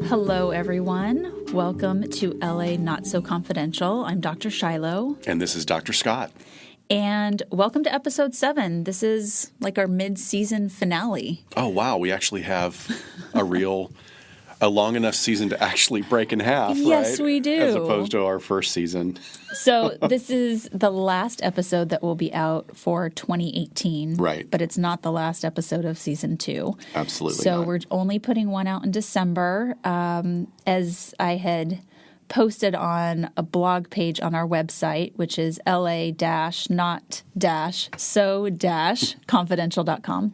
Hello, everyone. Welcome to LA Not So Confidential. I'm Dr. Shiloh. And this is Dr. Scott. And welcome to episode 7. This is like our mid-season finale. Oh, wow. We actually have a long enough season to actually break in half, Yes, right? we do. As opposed to our first season. So this is the last episode that will be out for 2018. Right. But it's not the last episode of season 2. Absolutely So not. we're only putting one out in December. As I had posted on a blog page on our website, which is la-not-so-confidential.com,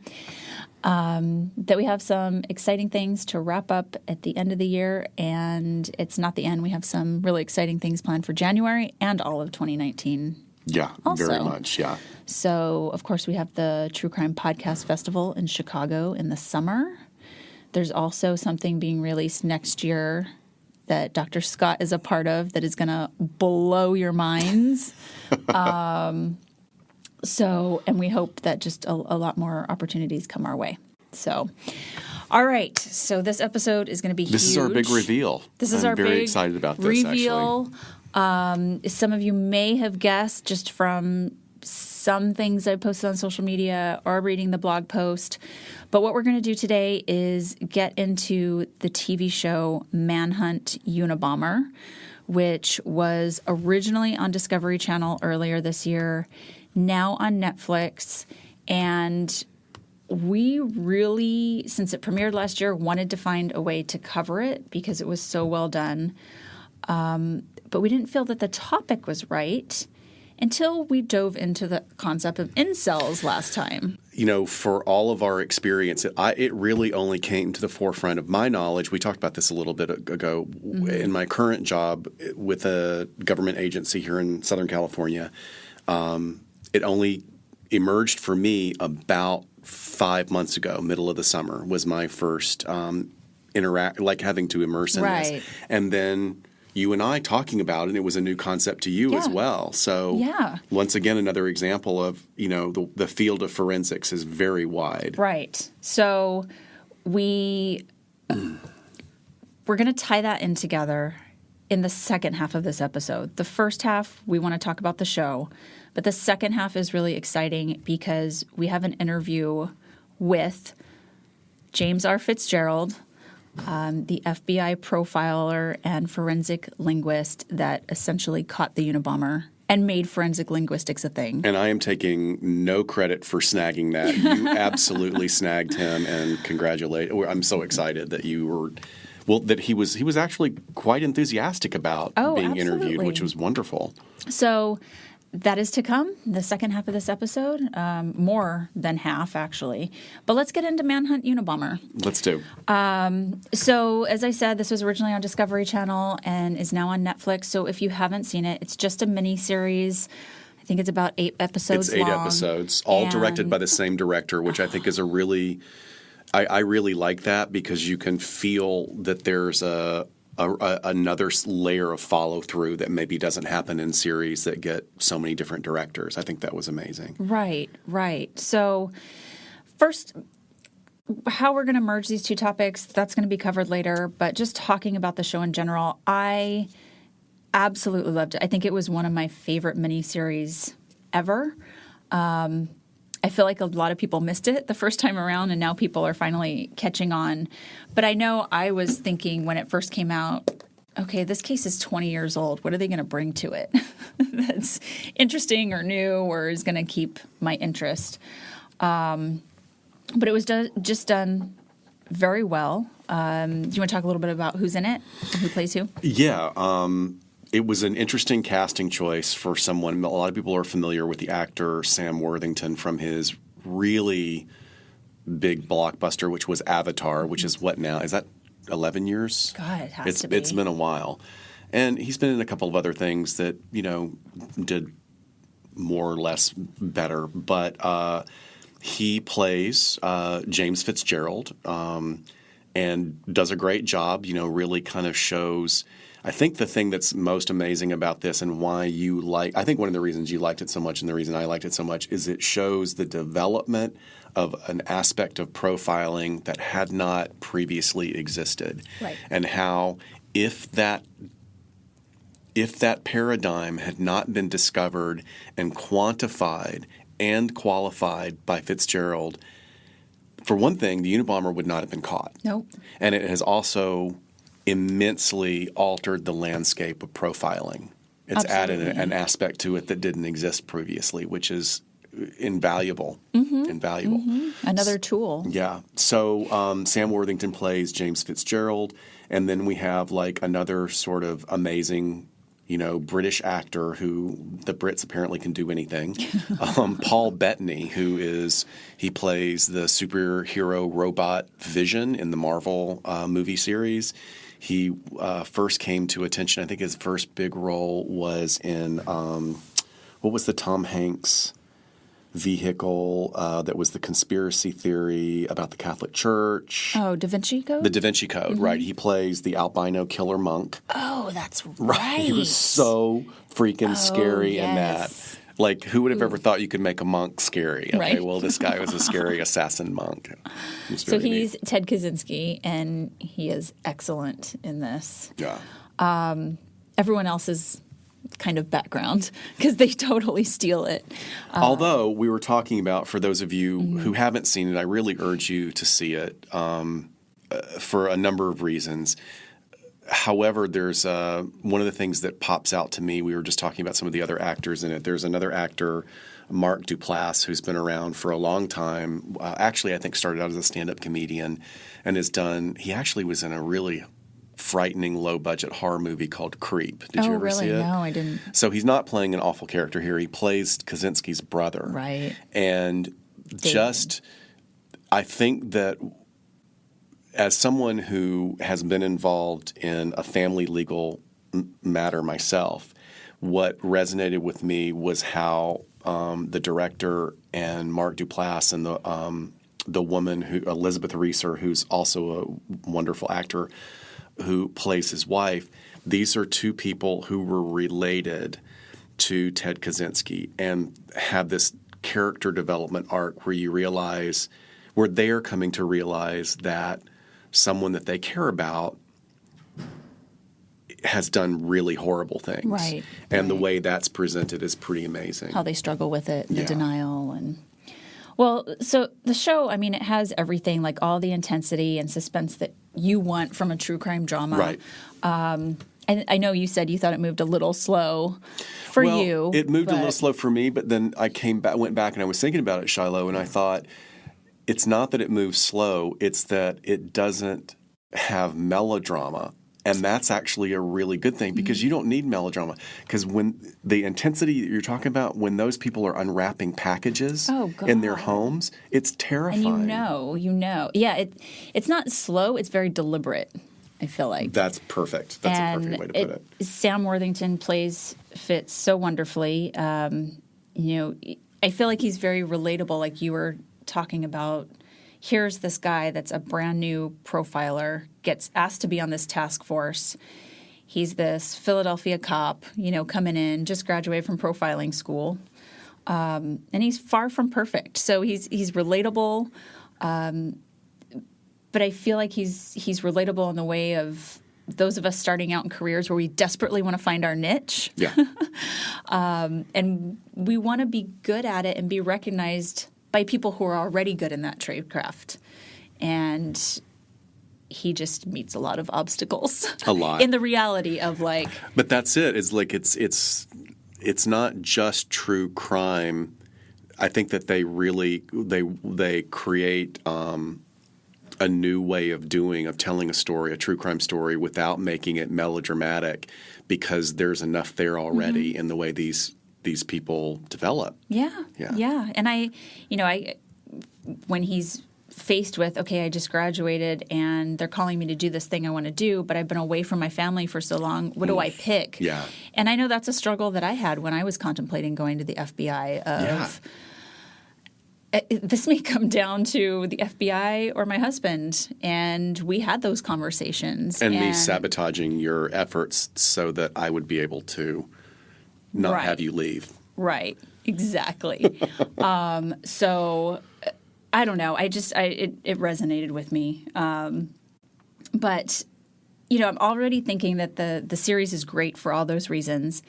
that we have some exciting things to wrap up at the end of the year. And it's not the end. We have some really exciting things planned for January and all of 2019. Yeah, also. very much, yeah. So, of course, we have the True Crime Podcast Festival in Chicago in the summer. There's also something being released next year that Dr. Scott is a part of that is going to blow your minds. And we hope that just a lot more opportunities come our way. So, all right. So this episode is going to be huge. This is our big reveal. I'm very excited about this, reveal. Some of you may have guessed just from some things I posted on social media or reading the blog post. But what we're going to do today is get into the TV show Manhunt Unabomber, which was originally on Discovery Channel earlier this year, now on Netflix. And we really, since it premiered last year, wanted to find a way to cover it because it was so well done. But we didn't feel that the topic was right until we dove into the concept of incels last time. You know, for all of our experience, it really only came to the forefront of my knowledge. We talked about this a little bit ago. Mm-hmm. In my current job with a government agency here in Southern California, it only emerged for me about 5 months ago. Middle of the summer was my first having to immerse in this. And then you and I talking about it, it was a new concept to you as well. So once again, another example of, you know, the field of forensics is very wide. Right. So we're going to tie that in together in the second half of this episode. The first half, we want to talk about the show. But the second half is really exciting because we have an interview with James R. Fitzgerald, the FBI profiler and forensic linguist that essentially caught the Unabomber and made forensic linguistics a thing. And I am taking no credit for snagging that. You absolutely snagged him, and I'm so excited that you were that he was actually quite enthusiastic about being interviewed, which was wonderful. So that is to come, the second half of this episode, more than half, actually. But let's get into Manhunt Unabomber. Let's do. So, as I said, this was originally on Discovery Channel and is now on Netflix. So if you haven't seen it, it's just a mini-series. I think it's about 8 episodes long. It's 8 episodes, all directed by the same director, which I think is a really – I really like that because you can feel that there's another layer of follow-through that maybe doesn't happen in series that get so many different directors. I think that was amazing. Right. So first, how we're going to merge these two topics, that's going to be covered later. But just talking about the show in general, I absolutely loved it. I think it was one of my favorite miniseries ever. I feel like a lot of people missed it the first time around, and now people are finally catching on. But I know I was thinking when it first came out, okay, this case is 20 years old. What are they going to bring to it that's interesting or new or is going to keep my interest? But it was just done very well. Do you want to talk a little bit about who's in it and who plays who? Yeah. It was an interesting casting choice for someone. A lot of people are familiar with the actor Sam Worthington from his really big blockbuster, which was Avatar, which is what now? Is that 11 years? God, it has to be. It's been a while. And he's been in a couple of other things that, you know, did more or less better. But he plays James Fitzgerald and does a great job, you know, really kind of shows – I think the thing that's most amazing about this and why I think one of the reasons you liked it so much and the reason I liked it so much is it shows the development of an aspect of profiling that had not previously existed. Right. And how if that paradigm had not been discovered and quantified and qualified by Fitzgerald, for one thing, the Unabomber would not have been caught. Nope. And it has also immensely altered the landscape of profiling. It's Absolutely. added an aspect to it that didn't exist previously, which is invaluable. Invaluable. Another tool. Yeah. So Sam Worthington plays James Fitzgerald, and then we have like another sort of amazing, British actor who the Brits apparently can do anything. Paul Bettany, he plays the superhero robot Vision in the Marvel movie series. He first came to attention, I think his first big role was in, what was the Tom Hanks vehicle that was the conspiracy theory about the Catholic Church? Oh, Da Vinci Code? The Da Vinci Code, right. He plays the albino killer monk. Oh, that's right. He was so freaking scary in that. Like, who would have ever thought you could make a monk scary? Okay, Right. Well, this guy was a scary assassin monk. So he's Ted Kaczynski, and he is excellent in this. Yeah. Everyone else's kind of background, because they totally steal it. Although we were talking about, for those of you who haven't seen it, I really urge you to see it for a number of reasons. However, there's one of the things that pops out to me. We were just talking about some of the other actors in it. There's another actor, Mark Duplass, who's been around for a long time. Actually, I think started out as a stand-up comedian and he actually was in a really frightening low-budget horror movie called Creep. Did you ever see it? No, I didn't. So he's not playing an awful character here. He plays Kaczynski's brother. Right. And I think that as someone who has been involved in a family legal matter myself, what resonated with me was how the director and Mark Duplass and the woman Elizabeth Reeser, who's also a wonderful actor, who plays his wife. These are two people who were related to Ted Kaczynski and have this character development arc where they are coming to realize that someone that they care about has done really horrible things. Right. And the way that's presented is pretty amazing. How they struggle with it, the denial. So the show, I mean, it has everything, like all the intensity and suspense that you want from a true crime drama. Right. I know you said you thought it moved a little slow for you. It moved a little slow for me, but then I went back and I was thinking about it, Shiloh, and I thought it's not that it moves slow, it's that it doesn't have melodrama. And that's actually a really good thing because you don't need melodrama. Because when the intensity that you're talking about, when those people are unwrapping packages in their homes, it's terrifying. And you know. Yeah, it's not slow, it's very deliberate, I feel like. That's perfect. That's a perfect way to put it. Sam Worthington plays Fitz so wonderfully. I feel like he's very relatable, like you were talking about. Here's this guy that's a brand new profiler, gets asked to be on this task force. He's this Philadelphia cop, coming in, just graduated from profiling school. And he's far from perfect. So he's relatable. But I feel like he's relatable in the way of those of us starting out in careers where we desperately want to find our niche. Yeah. And we want to be good at it and be recognized by people who are already good in that trade craft. And he just meets a lot of obstacles. A lot. In the reality of like... But that's it. It's like it's not just true crime. I think that they really they create a new way of telling a story, a true crime story, without making it melodramatic, because there's enough there already in the way these people develop. Yeah. And I when he's faced with, okay, I just graduated and they're calling me to do this thing I want to do, but I've been away from my family for so long. What do I pick? Yeah. And I know that's a struggle that I had when I was contemplating going to the FBI this may come down to the FBI or my husband. And we had those conversations. And me sabotaging your efforts so that I would be able to not have you leave. Right. Exactly. So I don't know. It resonated with me. But, I'm already thinking that the series is great for all those reasons.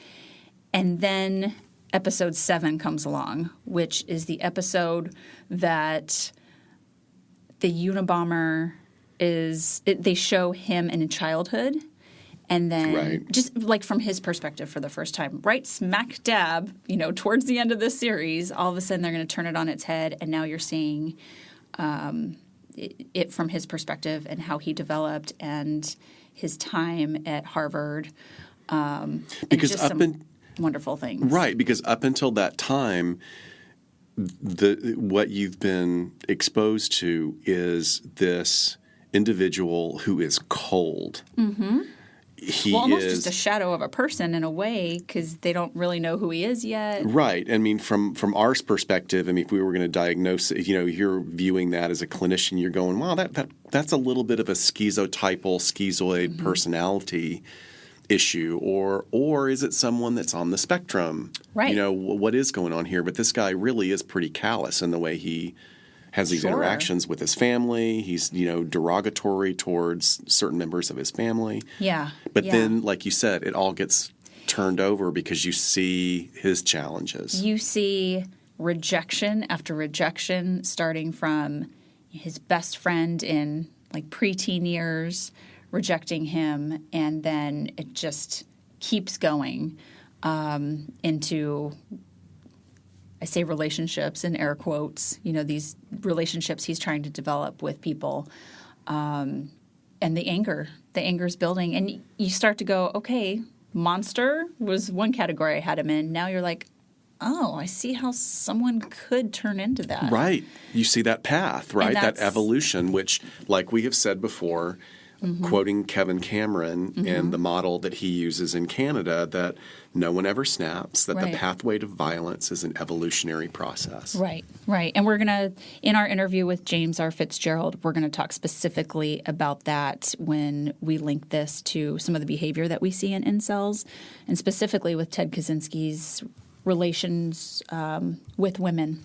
And then episode 7 comes along, which is the episode that the Unabomber they show him in childhood. And then just like from his perspective for the first time, right smack dab, towards the end of this series, all of a sudden they're going to turn it on its head. And now you're seeing it from his perspective and how he developed and his time at Harvard. Because wonderful things. Right, because up until that time, what you've been exposed to is this individual who is cold. Mm-hmm. Almost just a shadow of a person in a way because they don't really know who he is yet. Right. I mean, from our perspective, if we were going to diagnose it, you're viewing that as a clinician, you're going, wow, that's a little bit of a schizoid personality issue, or is it someone that's on the spectrum? Right. What is going on here? But this guy really is pretty callous in the way he has these interactions with his family. He's, derogatory towards certain members of his family. Yeah. But then, like you said, it all gets turned over because you see his challenges. You see rejection after rejection, starting from his best friend in like preteen years rejecting him, and then it just keeps going into, I say relationships in air quotes, these relationships he's trying to develop with people, and the anger's building, and you start to go, okay, monster was one category I had him in. Now you're like, oh, I see how someone could turn into that. Right. You see that path, right? That evolution, which, like we have said before, quoting Kevin Cameron and the model that he uses in Canada, that no one ever snaps, that the pathway to violence is an evolutionary process. Right, right. And we're going to, in our interview with James R. Fitzgerald, we're going to talk specifically about that when we link this to some of the behavior that we see in incels, and specifically with Ted Kaczynski's relations with women.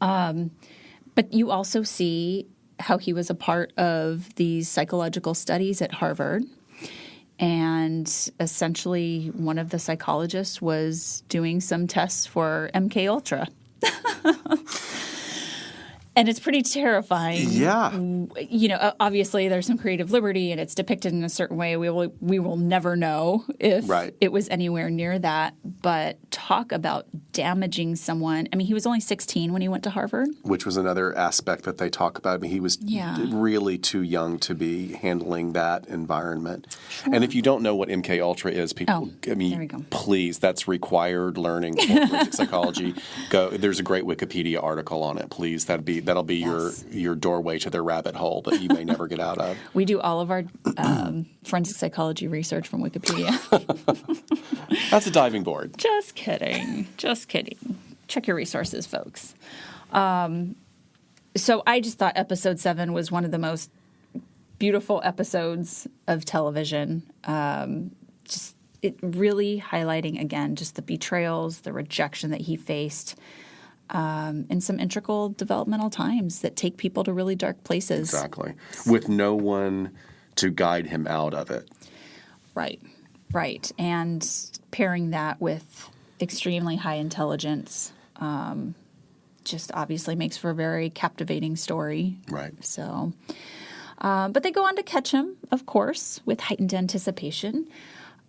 But you also see how he was a part of these psychological studies at Harvard. And essentially, one of the psychologists was doing some tests for MK Ultra. And it's pretty terrifying. Yeah. Obviously there's some creative liberty and it's depicted in a certain way. We will never know if it was anywhere near that. But talk about damaging someone. He was only 16 when he went to Harvard. Which was another aspect that they talk about. He was really too young to be handling that environment. Sure. And if you don't know what MK Ultra is, people, there we go. Please, that's required learning for forensic psychology. There's a great Wikipedia article on it. Please, that'll be your doorway to their rabbit hole that you may never get out of. We do all of our forensic psychology research from Wikipedia. That's a diving board. Just kidding. Just kidding. Check your resources, folks. So I just thought episode 7 was one of the most beautiful episodes of television. Just it really highlighting, again, just the betrayals, the rejection that he faced. In some integral developmental times that take people to really dark places. Exactly. With no one to guide him out of it. Right. And pairing that with extremely high intelligence just obviously makes for a very captivating story. Right. So, but they go on to catch him, of course, with heightened anticipation.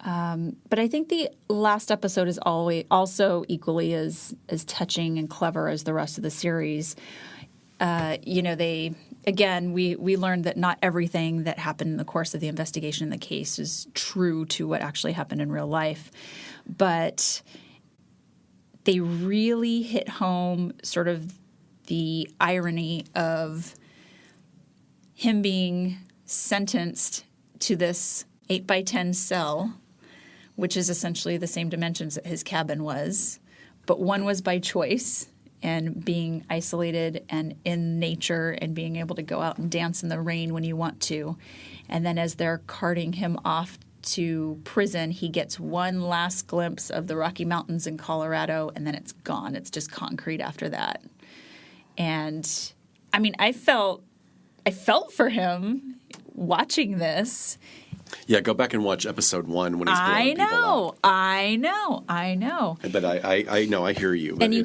But I think the last episode is also equally as touching and clever as the rest of the series. We learned that not everything that happened in the course of the investigation in the case is true to what actually happened in real life. But they really hit home sort of the irony of him being sentenced to this 8x10 cell, which is essentially the same dimensions that his cabin was, but one was by choice and being isolated and in nature and being able to go out and dance in the rain when you want to. And then as they're carting him off to prison, he gets one last glimpse of the Rocky Mountains in Colorado, and then it's gone. It's just concrete after that. And I mean, I felt for him watching this. Yeah, go back and watch episode 1 when he's blowing people up. I know. But I know, I hear you. And you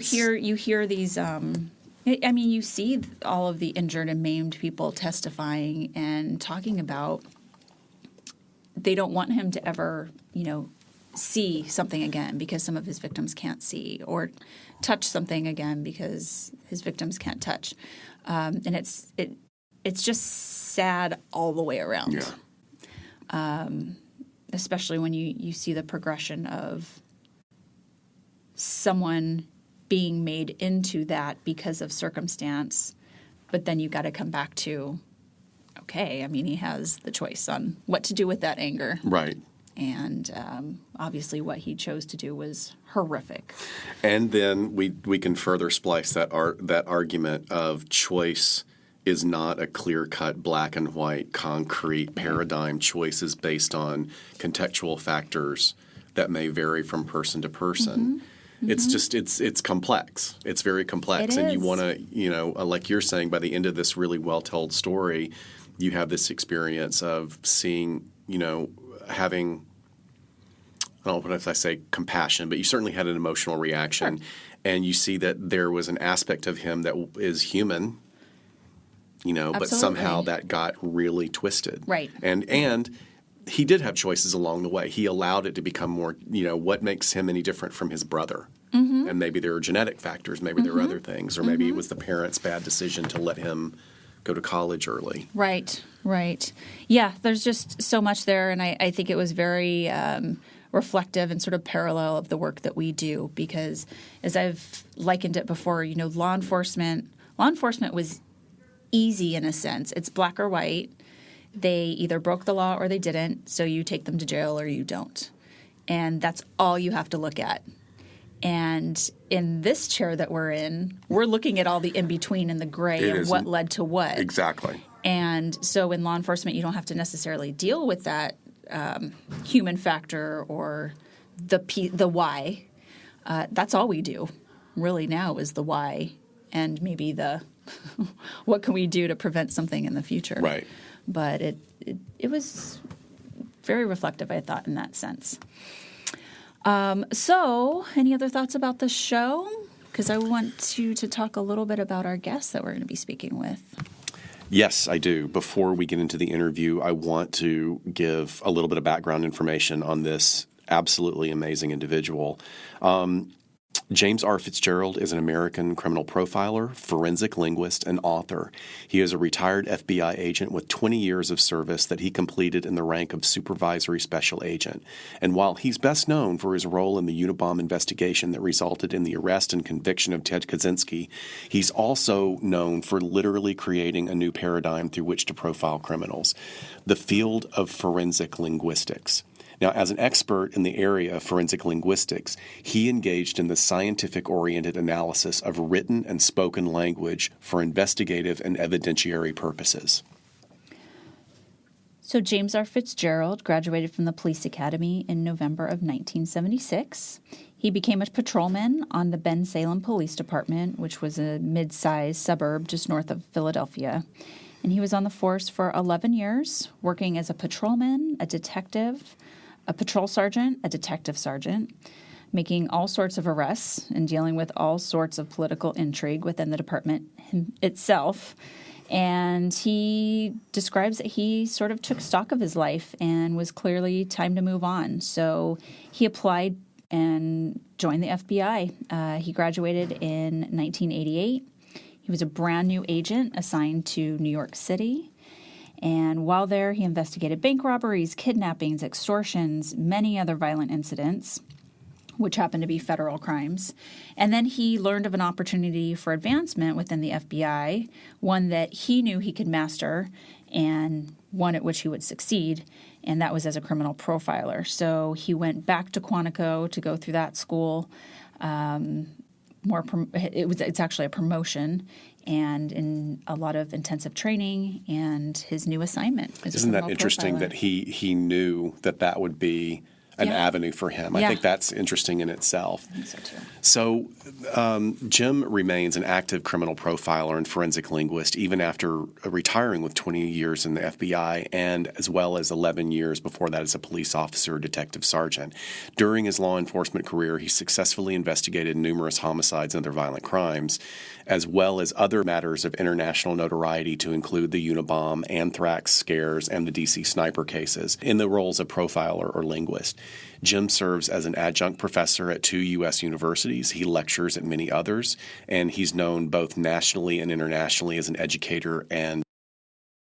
hear these. I mean, you see all of the injured and maimed people testifying and talking about. They don't want him to ever, see something again because some of his victims can't see, or touch something again because his victims can't touch. And it's just sad all the way around. Yeah. Especially when you see the progression of someone being made into that because of circumstance, but then you got to come back to, okay, I mean, he has the choice on what to do with that anger. Right. And obviously what he chose to do was horrific. And then we can further splice that argument of choice is not a clear-cut black and white concrete paradigm. Choices based on contextual factors that may vary from person to person. Mm-hmm. It's just it's complex. It's very complex. And you want to, like you're saying, by the end of this really well-told story, you have this experience of seeing, having, I don't know if I say compassion, but you certainly had an emotional reaction. Sure. And you see that there was an aspect of him that is human, but somehow that got really twisted. Right. And he did have choices along the way. He allowed it to become more, what makes him any different from his brother. Mm-hmm. And maybe there are genetic factors, maybe there are other things, or maybe it was the parents' bad decision to let him go to college early. Right. Yeah, there's just so much there, and I think it was very reflective and sort of parallel of the work that we do, because as I've likened it before, law enforcement was easy in a sense. It's black or white. They either broke the law or they didn't, so you take them to jail or you don't. And that's all you have to look at. And in this chair that we're in, we're looking at all the in-between and the gray and what led to what. Exactly. And so in law enforcement, you don't have to necessarily deal with that human factor or the why. That's all we do really now is the why, and maybe the what can we do to prevent something in the future. Right. But it was very reflective, I thought, in that sense. So any other thoughts about the show? Because I want you to talk a little bit about our guests that we're going to be speaking with. Yes, I do. Before we get into the interview, I want to give a little bit of background information on this absolutely amazing individual. James R. Fitzgerald is an American criminal profiler, forensic linguist, and author. He is a retired FBI agent with 20 years of service that he completed in the rank of supervisory special agent. And while he's best known for his role in the Unabomber investigation that resulted in the arrest and conviction of Ted Kaczynski, he's also known for literally creating a new paradigm through which to profile criminals, the field of forensic linguistics. Now, as an expert in the area of forensic linguistics, he engaged in the scientific-oriented analysis of written and spoken language for investigative and evidentiary purposes. So James R. Fitzgerald graduated from the police academy in November of 1976. He became a patrolman on the Ben Salem Police Department, which was a mid-sized suburb just north of Philadelphia. And he was on the force for 11 years, working as a patrolman, a detective, a patrol sergeant, a detective sergeant, making all sorts of arrests and dealing with all sorts of political intrigue within the department itself. And he describes that he sort of took stock of his life and was clearly time to move on. So he applied and joined the FBI. He graduated in 1988. He was a brand new agent assigned to New York City. And while there, he investigated bank robberies, kidnappings, extortions, many other violent incidents, which happened to be federal crimes. And then he learned of an opportunity for advancement within the FBI, one that he knew he could master and one at which he would succeed, and that was as a criminal profiler. So he went back to Quantico to go through that school, it's actually a promotion and in a lot of intensive training, and his new assignment is Isn't a that criminal interesting profiler. that he knew that would be an avenue for him? I Yeah. think that's interesting in itself. I think so too. So Jim remains an active criminal profiler and forensic linguist even after retiring with 20 years in the FBI, and as well as 11 years before that as a police officer or detective sergeant. During his law enforcement career, he successfully investigated numerous homicides and other violent crimes, as well as other matters of international notoriety to include the Unabomber, anthrax scares, and the D.C. sniper cases in the roles of profiler or linguist. Jim serves as an adjunct professor at 2 U.S. universities. He lectures at many others, and he's known both nationally and internationally as an educator, and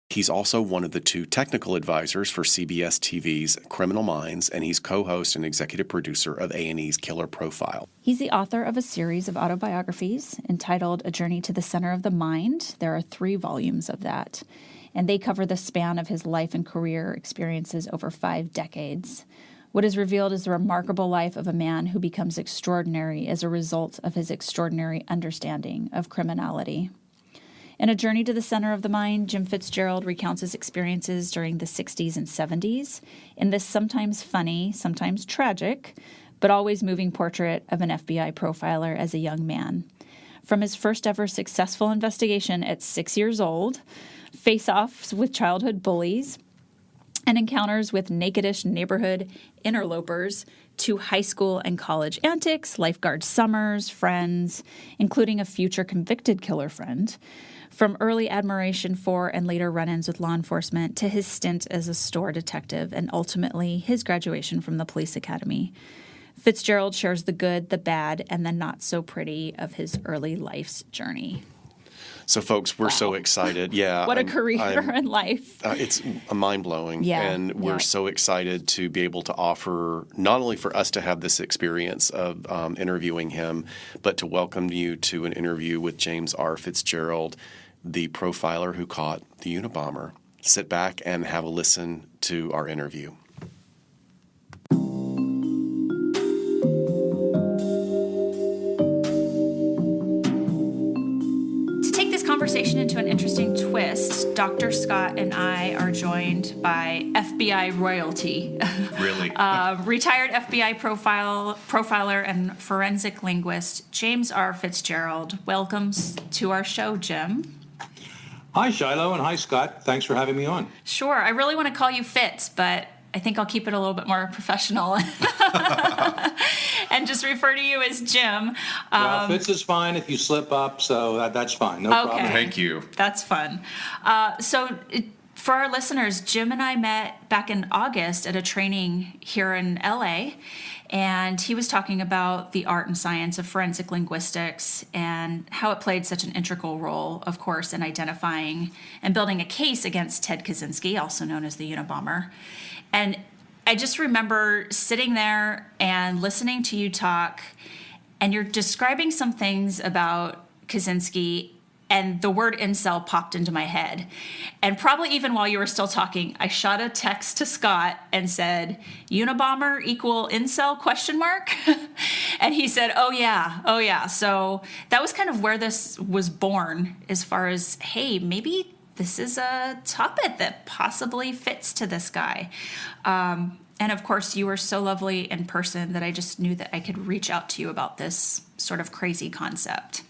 he's also one of the 2 technical advisors for CBS TV's Criminal Minds, and he's co-host and executive producer of A&E's Killer Profile. He's the author of a series of autobiographies entitled A Journey to the Center of the Mind. There are 3 volumes of that, and they cover the span of his life and career experiences over 5 decades. What is revealed is the remarkable life of a man who becomes extraordinary as a result of his extraordinary understanding of criminality. In A Journey to the Center of the Mind, Jim Fitzgerald recounts his experiences during the 60s and 70s in this sometimes funny, sometimes tragic, but always moving portrait of an FBI profiler as a young man. From his first ever successful investigation at 6 years old, face-offs with childhood bullies, and encounters with nakedish neighborhood interlopers, to high school and college antics, lifeguard summers, friends, including a future convicted killer friend, from early admiration for and later run-ins with law enforcement to his stint as a store detective and ultimately his graduation from the police academy. Fitzgerald shares the good, the bad, and the not so pretty of his early life's journey. So, folks, we're so excited. Yeah. What a career and life. It's mind-blowing. Yeah. And we're so excited to be able to offer, not only for us to have this experience of interviewing him, but to welcome you to an interview with James R. Fitzgerald, the profiler who caught the Unabomber. Sit back and have a listen to our interview. Conversation into an interesting twist, Dr. Scott and I are joined by FBI royalty. Really? Retired FBI profiler and forensic linguist, James R. Fitzgerald. Welcome to our show, Jim. Hi, Shiloh, and hi, Scott. Thanks for having me on. Sure. I really want to call you Fitz, but I think I'll keep it a little bit more professional and just refer to you as Jim. Well, Fitz is fine if you slip up, so that's fine. No problem. Thank you. That's fun. For our listeners, Jim and I met back in August at a training here in LA, and he was talking about the art and science of forensic linguistics and how it played such an integral role, of course, in identifying and building a case against Ted Kaczynski, also known as the Unabomber. And I just remember sitting there and listening to you talk, and you're describing some things about Kaczynski, and the word incel popped into my head. And probably even while you were still talking, I shot a text to Scott and said, Unabomber equal incel question mark? And he said, oh yeah. So that was kind of where this was born, as far as, hey, maybe this is a topic that possibly fits to this guy. And of course, you were so lovely in person that I just knew that I could reach out to you about this sort of crazy concept.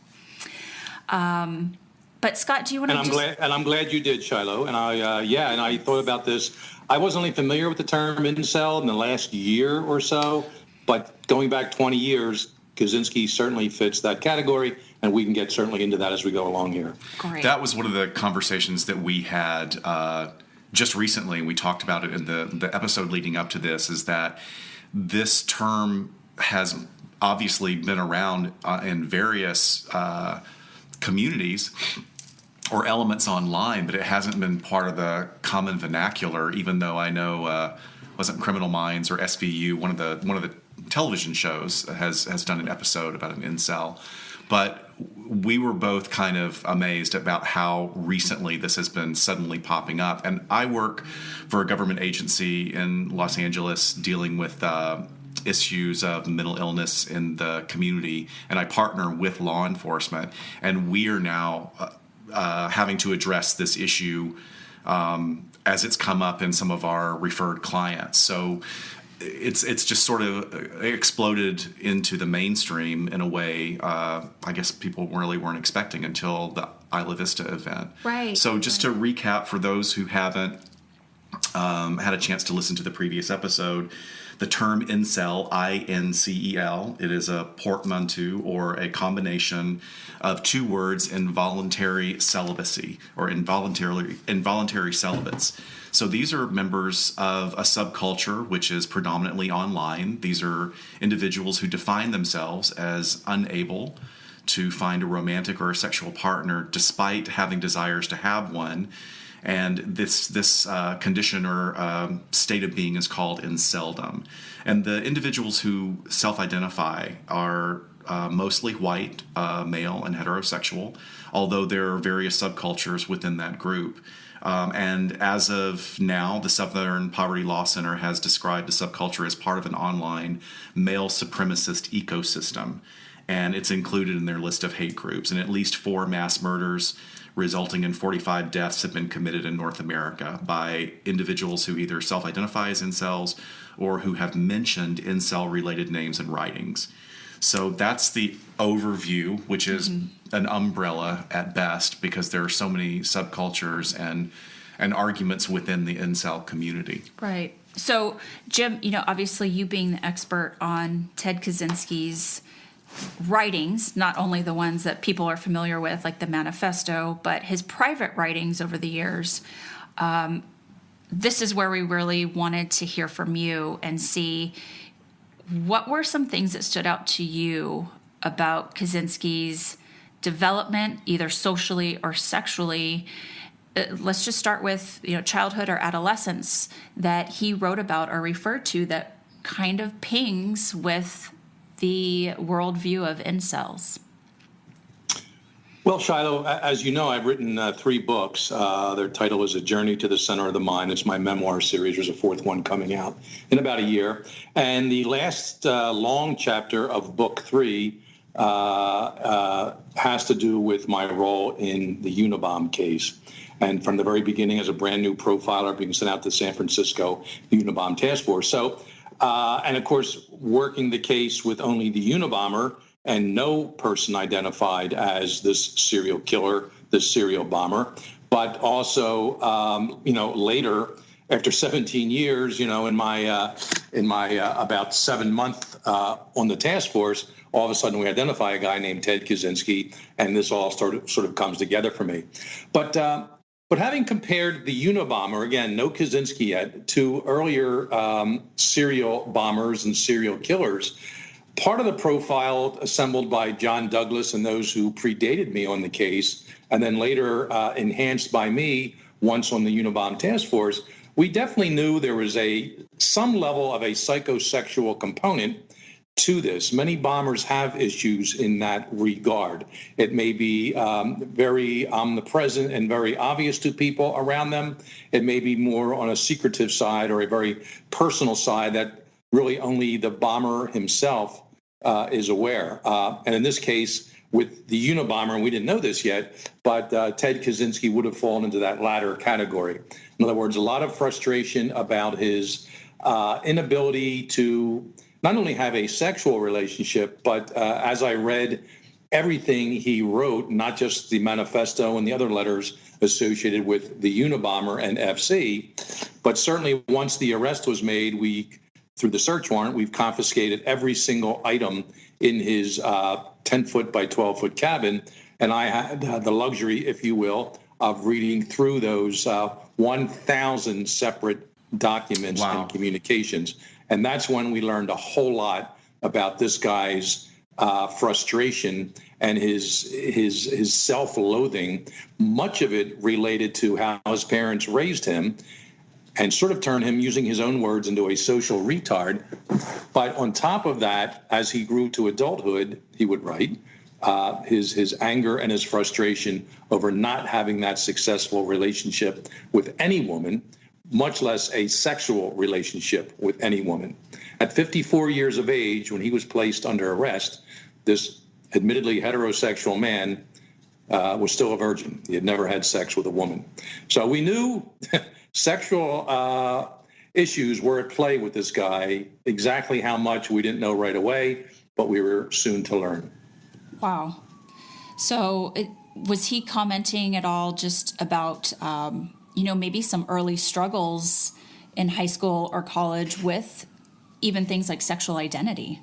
But Scott, do you want to I'm glad you did, Shiloh. And I thought about this. I wasn't only familiar with the term incel in the last year or so, but going back 20 years, Kaczynski certainly fits that category, and we can get certainly into that as we go along here. Great. That was one of the conversations that we had just recently. We talked about it in the episode leading up to this, is that this term has obviously been around in various communities or elements online, but it hasn't been part of the common vernacular, even though I know wasn't Criminal Minds or SVU, one of the television shows has done an episode about an incel. But we were both kind of amazed about how recently this has been suddenly popping up. And I work for a government agency in Los Angeles dealing with issues of mental illness in the community, and I partner with law enforcement, and we are now having to address this issue as it's come up in some of our referred clients. So it's just sort of exploded into the mainstream in a way I guess people really weren't expecting until the Isla Vista event. Right. So just to recap for those who haven't had a chance to listen to the previous episode, the term incel, I-N-C-E-L, it is a portmanteau or a combination of two words, involuntary celibacy or involuntary celibates. So these are members of a subculture which is predominantly online. These are individuals who define themselves as unable to find a romantic or a sexual partner despite having desires to have one. And this condition or state of being is called inceldom. And the individuals who self-identify are mostly white, male, and heterosexual, although there are various subcultures within that group. And as of now, the Southern Poverty Law Center has described the subculture as part of an online male supremacist ecosystem. And it's included in their list of hate groups. And at least 4 mass murders resulting in 45 deaths have been committed in North America by individuals who either self-identify as incels or who have mentioned incel-related names and writings. So that's the overview, which is an umbrella at best because there are so many subcultures and arguments within the incel community. Right. So, Jim, obviously you being the expert on Ted Kaczynski's writings, not only the ones that people are familiar with, like the manifesto, but his private writings over the years. This is where we really wanted to hear from you and see what were some things that stood out to you about Kaczynski's development, either socially or sexually. Let's just start with childhood or adolescence that he wrote about or referred to that kind of pings with the worldview of incels. Well, Shiloh, as you know, I've written 3 books. Their title is A Journey to the Center of the Mind. It's my memoir series. There's a 4th one coming out in about a year. And the last long chapter of book 3 has to do with my role in the Unabomber case. And from the very beginning, as a brand new profiler being sent out to San Francisco, the Unabomber task force. So, and of course, working the case with only the Unabomber and no person identified as this serial killer, this serial bomber, but also, later, after 17 years, in my about 7 month on the task force, all of a sudden we identify a guy named Ted Kaczynski, and this all sort of comes together for me. But having compared the Unabomber, again, no Kaczynski yet, to earlier serial bombers and serial killers, part of the profile assembled by John Douglas and those who predated me on the case, and then later enhanced by me once on the Unabomber task force, we definitely knew there was some level of a psychosexual component to this. Many bombers have issues in that regard. It may be very omnipresent and very obvious to people around them. It may be more on a secretive side or a very personal side that really only the bomber himself is aware. And in this case, with the Unabomber, and we didn't know this yet, but Ted Kaczynski would have fallen into that latter category. In other words, a lot of frustration about his inability to not only have a sexual relationship, but as I read everything he wrote, not just the manifesto and the other letters associated with the Unabomber and FC, but certainly once the arrest was made, through the search warrant, we've confiscated every single item in his 10-foot by 12-foot cabin. And I had the luxury, if you will, of reading through those 1,000 separate documents and communications. And that's when we learned a whole lot about this guy's frustration and his self-loathing, much of it related to how his parents raised him and sort of turned him, using his own words, into a social retard. But on top of that, as he grew to adulthood, he would write his anger and his frustration over not having that successful relationship with any woman, much less a sexual relationship with any woman. At 54 years of age, when he was placed under arrest, this admittedly heterosexual man was still a virgin. He had never had sex with a woman. So we knew sexual issues were at play with this guy. Exactly how much, we didn't know right away, but we were soon to learn. Wow. So was he commenting at all just about, maybe some early struggles in high school or college with even things like sexual identity?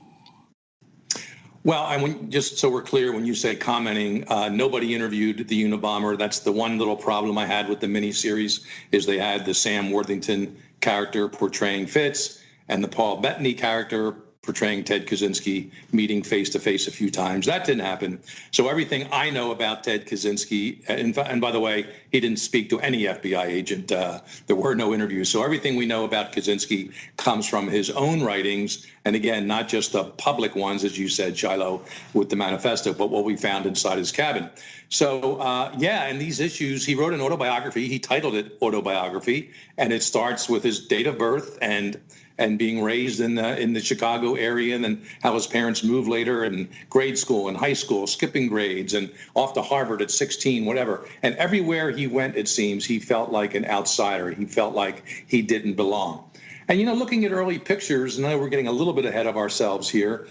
Well, just so we're clear, when you say commenting, nobody interviewed the Unabomber. That's the one little problem I had with the miniseries, is they had the Sam Worthington character portraying Fitz and the Paul Bettany character portraying Ted Kaczynski meeting face-to-face a few times. That didn't happen. So everything I know about Ted Kaczynski, and by the way, he didn't speak to any FBI agent. There were no interviews. So everything we know about Kaczynski comes from his own writings. And again, not just the public ones, as you said, Shiloh, with the manifesto, but what we found inside his cabin. So, and these issues, he wrote an autobiography. He titled it Autobiography, and it starts with his date of birth and being raised in the Chicago area, and then how his parents moved later, and grade school and high school, skipping grades, and off to Harvard at 16, whatever. And everywhere he went, it seems, he felt like an outsider. He felt like he didn't belong. And, looking at early pictures, and I know we're getting a little bit ahead of ourselves here,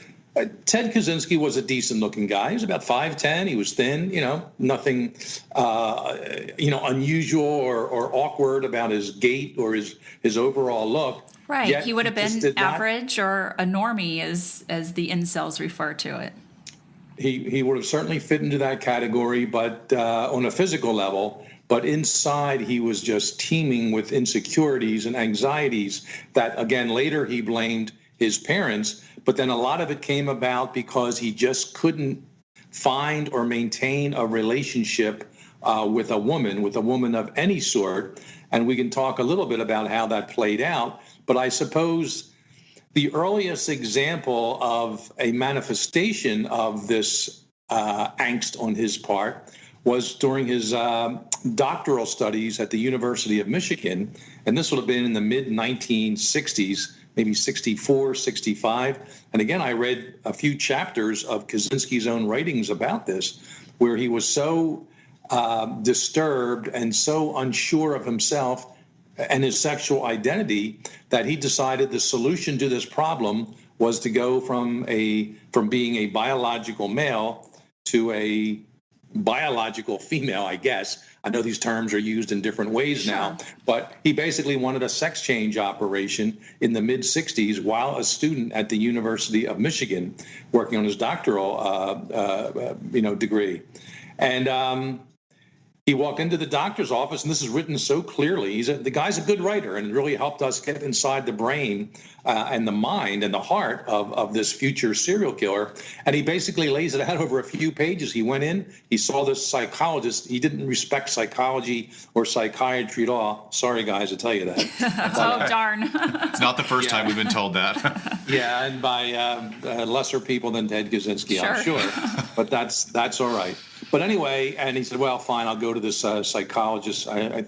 Ted Kaczynski was a decent-looking guy. He was about 5'10". He was thin, nothing, unusual or awkward about his gait or his overall look. Right. Yet he would have been average or a normie, as the incels refer to it. He would have certainly fit into that category, but on a physical level. But inside, he was just teeming with insecurities and anxieties that, again, later he blamed his parents. But then a lot of it came about because he just couldn't find or maintain a relationship with a woman of any sort. And we can talk a little bit about how that played out. But I suppose the earliest example of a manifestation of this angst on his part was during his doctoral studies at the University of Michigan. And this would have been in the mid-1960s, maybe 64, 65. And again, I read a few chapters of Kaczynski's own writings about this, where he was so disturbed and so unsure of himself and his sexual identity that he decided the solution to this problem was to go from being a biological male to a biological female, I guess. I know these terms are used in different ways now, but he basically wanted a sex change operation in the mid-60s while a student at the University of Michigan working on his doctoral degree. And he walked into the doctor's office, and this is written so clearly. The guy's a good writer and really helped us get inside the brain and the mind and the heart of this future serial killer. And he basically lays it out over a few pages. He went in, he saw this psychologist. He didn't respect psychology or psychiatry at all. Sorry, guys, to tell you that. Oh, darn. It's not the first time we've been told that. Yeah, and by lesser people than Ted Kaczynski, I'm sure. But that's all right. But anyway, and he said, well, fine, I'll go to this psychologist. I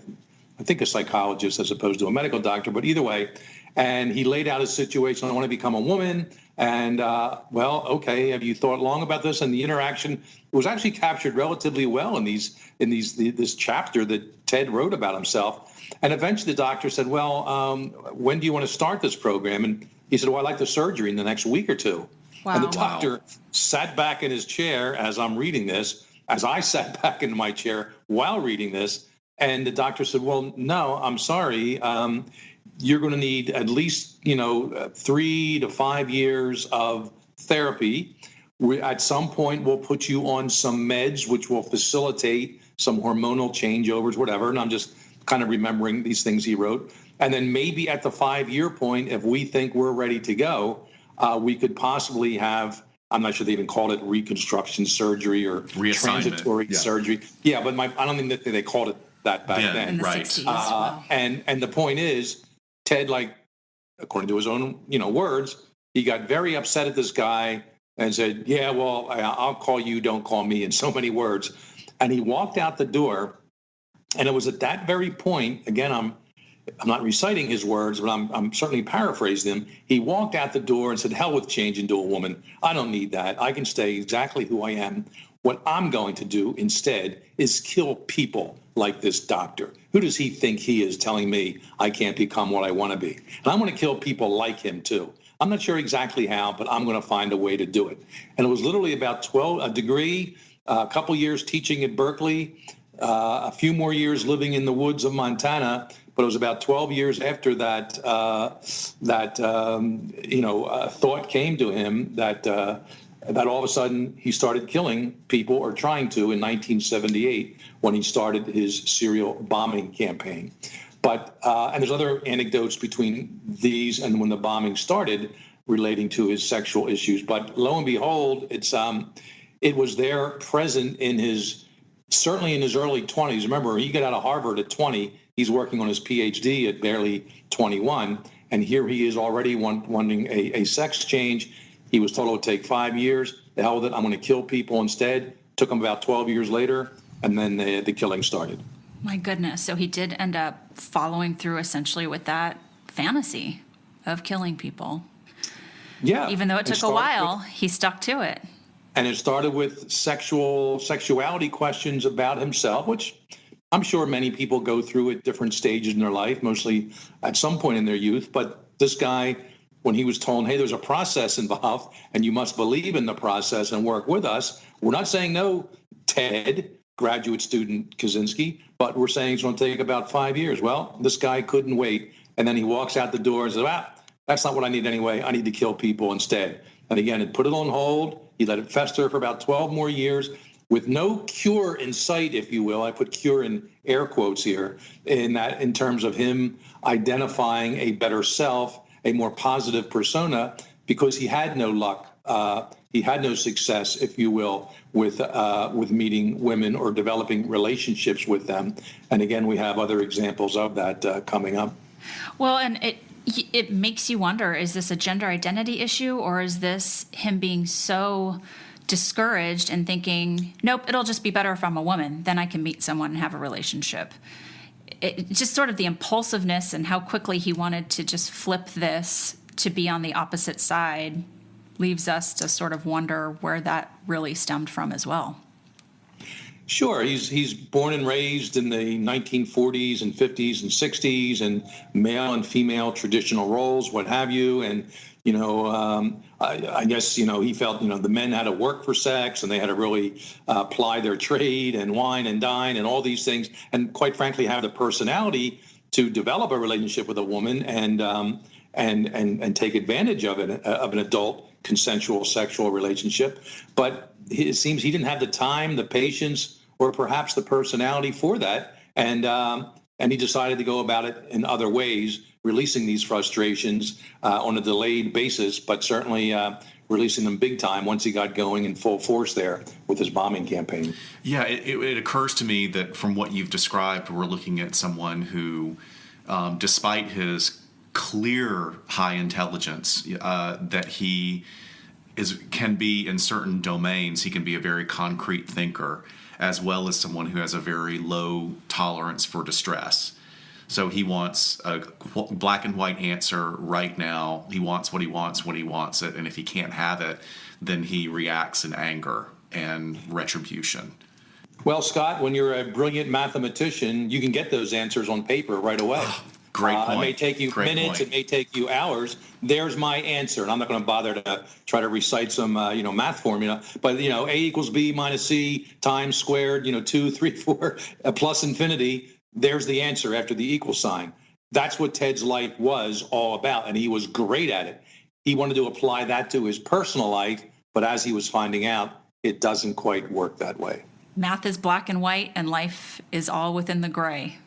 think a psychologist as opposed to a medical doctor, but either way. And he laid out his situation. I want to become a woman. And, okay, have you thought long about this? And the interaction was actually captured relatively well in this chapter that Ted wrote about himself. And eventually the doctor said, well, when do you want to start this program? And he said, well, I'd like the surgery in the next week or two. Wow. And the doctor sat back in his chair as I'm reading this, as I sat back into my chair while reading this. And the doctor said, well, no, I'm sorry. You're going to need at least, 3 to 5 years of therapy. At some point, we'll put you on some meds, which will facilitate some hormonal changeovers, whatever. And I'm just kind of remembering these things he wrote. And then maybe at the 5-year point, if we think we're ready to go, we could possibly have, I'm not sure they even called it reconstruction surgery or transitory surgery. Yeah, but I don't think that they called it that back then. In the 60s. And the point is, Ted, according to his own, words, he got very upset at this guy and said, yeah, well, I'll call you, don't call me, in so many words. And he walked out the door. And it was at that very point, again, I'm I'm not reciting his words, but I'm certainly paraphrasing them. He walked out the door and said, hell with change into a woman. I don't need that. I can stay exactly who I am. What I'm going to do instead is kill people like this doctor. Who does he think he is telling me I can't become what I want to be? And I'm going to kill people like him, too. I'm not sure exactly how, but I'm going to find a way to do it. And it was literally about a degree, a couple years teaching at Berkeley, a few more years living in the woods of Montana. But it was about 12 years after that thought came to him that all of a sudden he started killing people, or trying to, in 1978 when he started his serial bombing campaign. But and there's other anecdotes between these and when the bombing started relating to his sexual issues. But lo and behold, it was there present certainly in his early 20s. Remember, he got out of Harvard at 20. He's working on his PhD at barely 21. And here he is already wanting a sex change. He was told it would take 5 years. The hell with it, I'm going to kill people instead. Took him about 12 years later, and then the killing started. My goodness. So he did end up following through essentially with that fantasy of killing people. Yeah. Even though it took a while, he stuck to it. And it started with sexuality questions about himself, which I'm sure many people go through at different stages in their life, mostly at some point in their youth. But this guy, when he was told, hey, there's a process involved and you must believe in the process and work with us. We're not saying no, Ted, graduate student Kaczynski, but we're saying it's going to take about 5 years. Well, this guy couldn't wait. And then he walks out the door and says, that's not what I need anyway. I need to kill people instead. And again, it put it on hold. He let it fester for about 12 more years with no cure in sight, if you will. I put cure in air quotes here, in terms of him identifying a better self, a more positive persona, because he had no luck. He had no success, if you will, with meeting women or developing relationships with them. And again, we have other examples of that coming up. Well, and it makes you wonder, is this a gender identity issue, or is this him being so discouraged and thinking, nope, it'll just be better if I'm a woman, then I can meet someone and have a relationship? It just sort of the impulsiveness and how quickly he wanted to just flip this to be on the opposite side leaves us to sort of wonder where that really stemmed from as well. Sure. He's born and raised in the 1940s and 50s and 60s, and male and female traditional roles, what have you. And, I guess, he felt, the men had to work for sex and they had to really ply their trade and wine and dine and all these things. And quite frankly, have the personality to develop a relationship with a woman and take advantage of it, of an adult consensual sexual relationship. But it seems he didn't have the time, the patience, or perhaps the personality for that. And he decided to go about it in other ways, releasing these frustrations on a delayed basis, but certainly releasing them big time once he got going in full force there with his bombing campaign. Yeah, it occurs to me that from what you've described, we're looking at someone who, despite his clear high intelligence, that he can be in certain domains, he can be a very concrete thinker, as well as someone who has a very low tolerance for distress. So he wants a black and white answer right now. He wants what he wants when he wants it. And if he can't have it, then he reacts in anger and retribution. Well, Scott, when you're a brilliant mathematician, you can get those answers on paper right away. Great point. It may take you minutes. It may take you hours. There's my answer. And I'm not going to bother to try to recite some, math formula. But, A equals B minus C times squared, 2, 3, 4, plus infinity. There's the answer after the equal sign. That's what Ted's life was all about. And he was great at it. He wanted to apply that to his personal life. But as he was finding out, it doesn't quite work that way. Math is black and white, and life is all within the gray.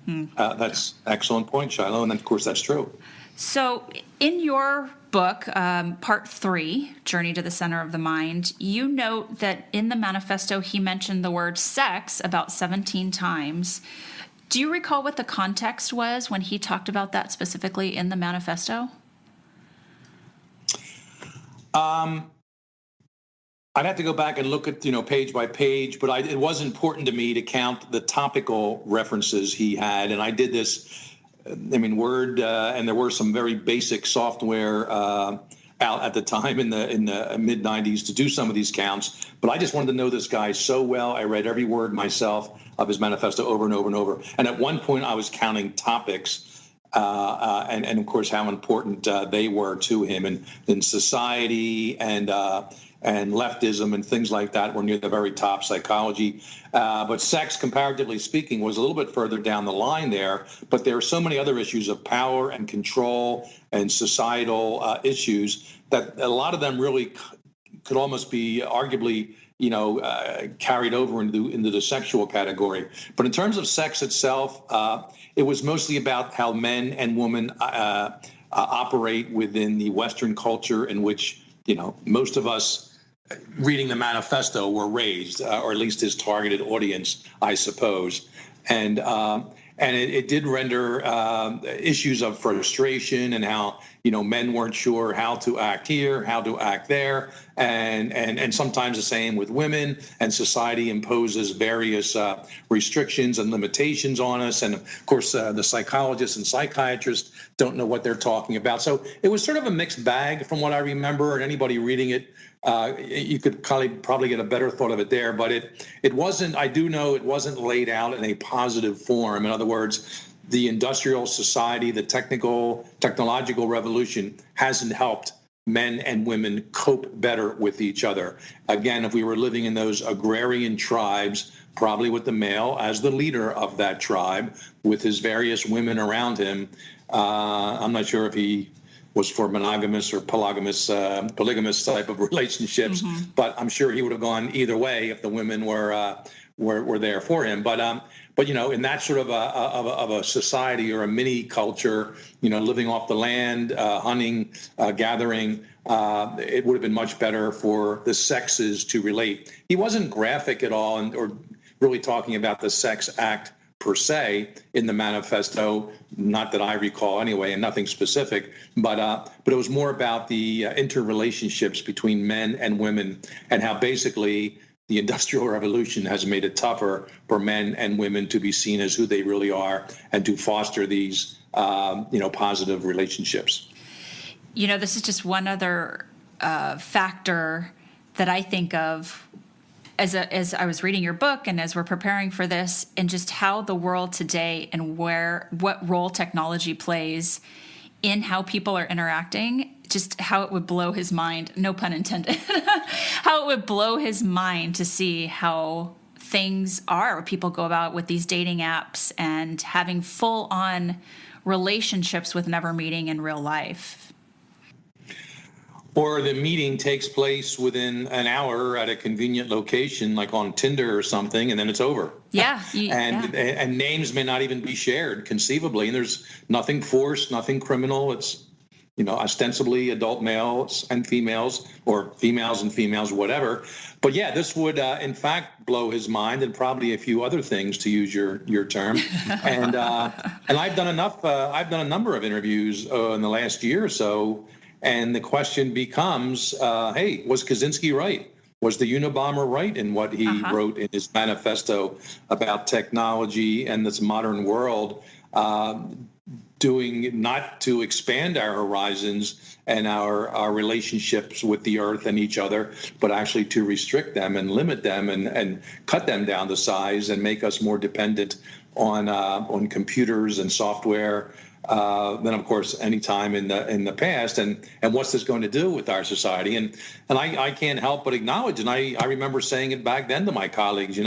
That's an excellent point, Shiloh. And of course, that's true. So in your book, part 3, Journey to the Center of the Mind, you note that in the manifesto, he mentioned the word sex about 17 times. Do you recall what the context was when he talked about that specifically in the manifesto? I'd have to go back and look at, page by page, but it was important to me to count the topical references he had. And I did this I mean, Word, and there were some very basic software out at the time in the mid 90s to do some of these counts. But I just wanted to know this guy so well. I read every word myself of his manifesto over and over and over. And at one point, I was counting topics and of course, how important they were to him in society and leftism and things like that were near the very top, psychology. But sex, comparatively speaking, was a little bit further down the line there. But there are so many other issues of power and control and societal issues that a lot of them really could almost be arguably, carried over into the sexual category. But in terms of sex itself, it was mostly about how men and women operate within the Western culture in which, most of us reading the manifesto were raised, or at least his targeted audience, I suppose. And it did render issues of frustration and how, men weren't sure how to act here, how to act there, and sometimes the same with women, and society imposes various restrictions and limitations on us. And of course, the psychologists and psychiatrists don't know what they're talking about. So it was sort of a mixed bag from what I remember, and anybody reading it, you could probably get a better thought of it there, but it wasn't, I do know it wasn't laid out in a positive form. In other words, the industrial society, the technological revolution hasn't helped men and women cope better with each other. Again, if we were living in those agrarian tribes, probably with the male as the leader of that tribe, with his various women around him, I'm not sure if he was for monogamous or polygamous type of relationships, but I'm sure he would have gone either way if the women were there for him. But in that sort of a society or a mini culture, living off the land, hunting, gathering, it would have been much better for the sexes to relate. He wasn't graphic at all, or really talking about the sex act per se in the manifesto, not that I recall anyway, and nothing specific, but it was more about the interrelationships between men and women, and how basically the Industrial Revolution has made it tougher for men and women to be seen as who they really are and to foster these, positive relationships. This is just one other factor that I think of as I was reading your book and as we're preparing for this, and just how the world today and what role technology plays in how people are interacting, just how it would blow his mind, no pun intended, how it would blow his mind to see how things are, people go about with these dating apps and having full-on relationships with never meeting in real life. Or the meeting takes place within an hour at a convenient location, like on Tinder or something, and then it's over. Yeah. And names may not even be shared, conceivably. And there's nothing forced, nothing criminal. It's, ostensibly adult males and females, or females and females, whatever. But yeah, this would, in fact, blow his mind, and probably a few other things, to use your term. And I've done a number of interviews in the last year or so. And the question becomes, hey, was Kaczynski right? Was the Unabomber right in what he wrote in his manifesto about technology and this modern world, doing not to expand our horizons and our relationships with the earth and each other, but actually to restrict them and limit them and cut them down to size and make us more dependent on computers and software than, of course, any time in the past. And what's this going to do with our society? And I can't help but acknowledge, and I remember saying it back then to my colleagues,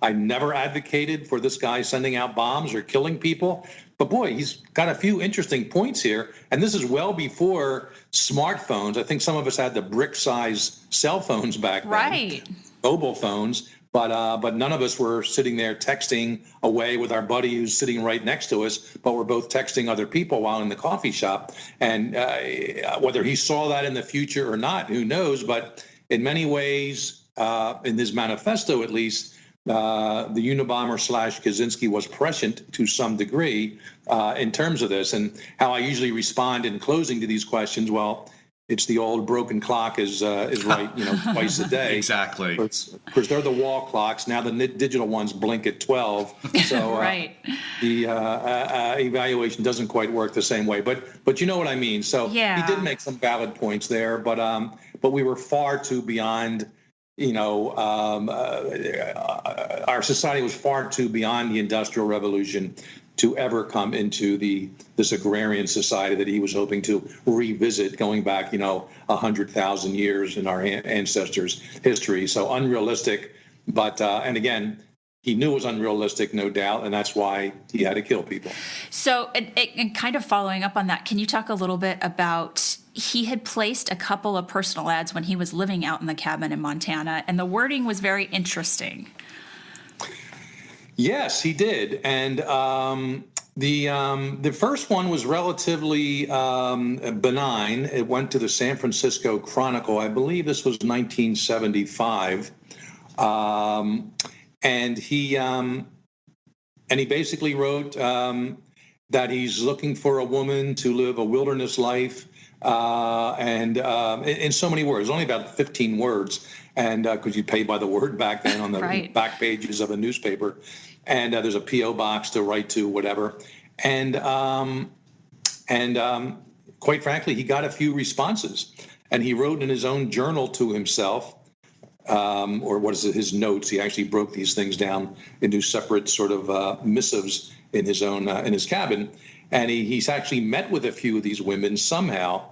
I never advocated for this guy sending out bombs or killing people. But boy, he's got a few interesting points here. And this is well before smartphones. I think some of us had the brick-size cell phones back then. Right. Mobile phones. But none of us were sitting there texting away with our buddy who's sitting right next to us, but we're both texting other people while in the coffee shop. And whether he saw that in the future or not, who knows? But in many ways, in his manifesto at least, the Unabomber / Kaczynski was prescient to some degree in terms of this. And how I usually respond in closing to these questions, well, it's the old broken clock is right, twice a day. Exactly. Of course, they're the wall clocks. Now the digital ones blink at 12. So Right. The evaluation doesn't quite work the same way. But you know what I mean. So Yeah. he did make some valid points there. But we were far too beyond. Our society was far too beyond the Industrial Revolution to ever come into this agrarian society that he was hoping to revisit, going back 100,000 years in our ancestors' history. So unrealistic, but and again, he knew it was unrealistic, no doubt, and that's why he had to kill people. So, and kind of following up on that, can you talk a little bit about, he had placed a couple of personal ads when he was living out in the cabin in Montana, and the wording was very interesting. Yes, he did, and the first one was relatively benign. It went to the San Francisco Chronicle. I believe this was 1975, and he basically wrote that he's looking for a woman to live a wilderness life, and in so many words, only about 15 words. And because you pay by the word back then on the Right. back pages of a newspaper, and there's a P.O. box to write to, whatever, and quite frankly, he got a few responses, and he wrote in his own journal to himself, or what is it, his notes. He actually broke these things down into separate sort of missives in his own in his cabin, and he's actually met with a few of these women somehow.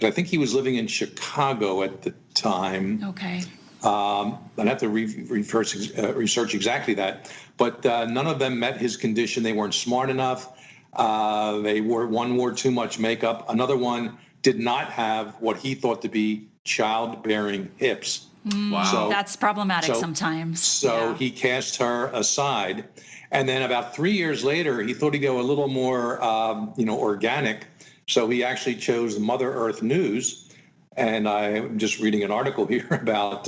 I think he was living in Chicago at the time. Okay. I'd have to research exactly that. But none of them met his condition. They weren't smart enough. One wore too much makeup. Another one did not have what he thought to be childbearing hips. Wow. So, That's problematic sometimes. So Yeah. he cast her aside. And then about 3 years later, he thought he'd go a little more, organic. So he actually chose Mother Earth News. And I'm just reading an article here about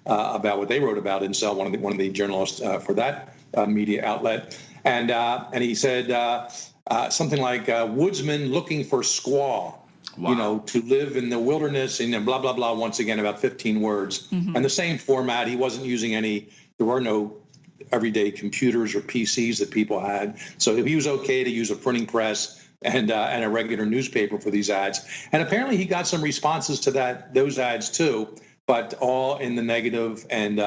what they wrote about Incel, one of the journalists for that media outlet, and he said something like woodsman looking for squaw, Wow. to live in the wilderness, and blah blah blah. Once again, about 15 words, and the same format. He wasn't using any. There were no everyday computers or PCs that people had, so he was okay to use a printing press and a regular newspaper for these ads. And apparently he got some responses to those ads too, but all in the negative, and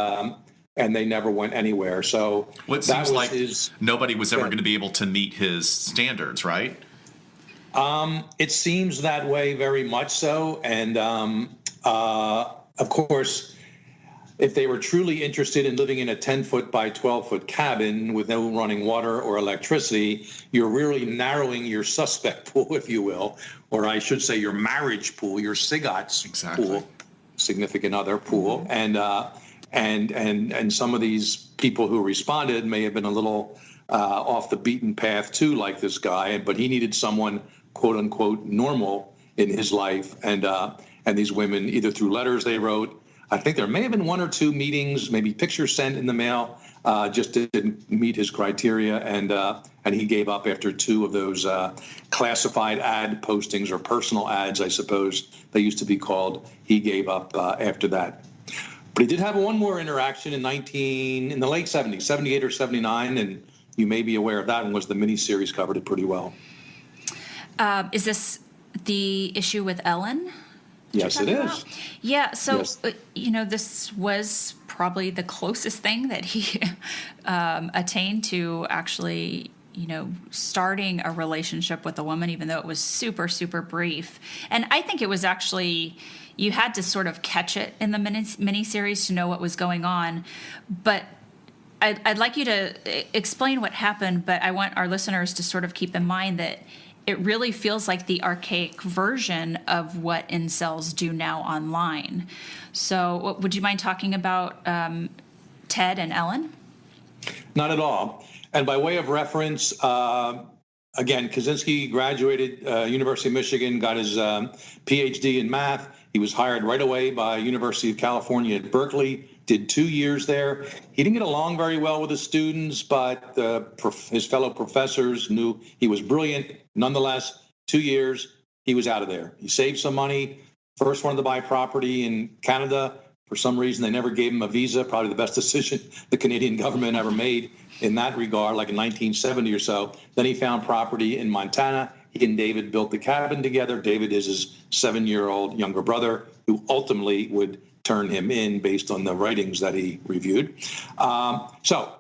they never went anywhere. So What that seems was like nobody was ever going to be able to meet his standards, right? It seems that way, very much so. And of course, if they were truly interested in living in a 10-foot by 12-foot cabin with no running water or electricity, you're really narrowing your suspect pool, if you will, or I should say your marriage pool, your SIGOTS pool, significant other pool. And some of these people who responded may have been a little off the beaten path too, like this guy, but he needed someone, quote unquote, normal in his life. And these women, either through letters they wrote, I think there may have been one or two meetings, maybe pictures sent in the mail, just didn't meet his criteria, and he gave up after two of those classified ad postings, or personal ads, I suppose they used to be called. He gave up after that. But he did have one more interaction in the late 70s, 78 or 79, and you may be aware of that one. Was the miniseries covered it pretty well. Is this the issue with Ellen? Yes, it is. About? Yeah, so, Yes. This was probably the closest thing that he attained to actually, starting a relationship with a woman, even though it was super, super brief. And I think it was actually, you had to sort of catch it in the miniseries to know what was going on. But I'd like you to explain what happened, but I want our listeners to sort of keep in mind that it really feels like the archaic version of what incels do now online. So would you mind talking about Ted and Ellen? Not at all. And by way of reference, again, Kaczynski graduated University of Michigan, got his PhD in math. He was hired right away by University of California at Berkeley, did 2 years there. He didn't get along very well with his students, but his fellow professors knew he was brilliant. Nonetheless, 2 years, he was out of there. He saved some money, First wanted to buy property in Canada. For some reason, they never gave him a visa. Probably the best decision the Canadian government ever made in that regard, like in 1970 or so. Then he found property in Montana. He and David built the cabin together. David is his 7-year-old younger brother, who ultimately would turn him in based on the writings that he reviewed. So,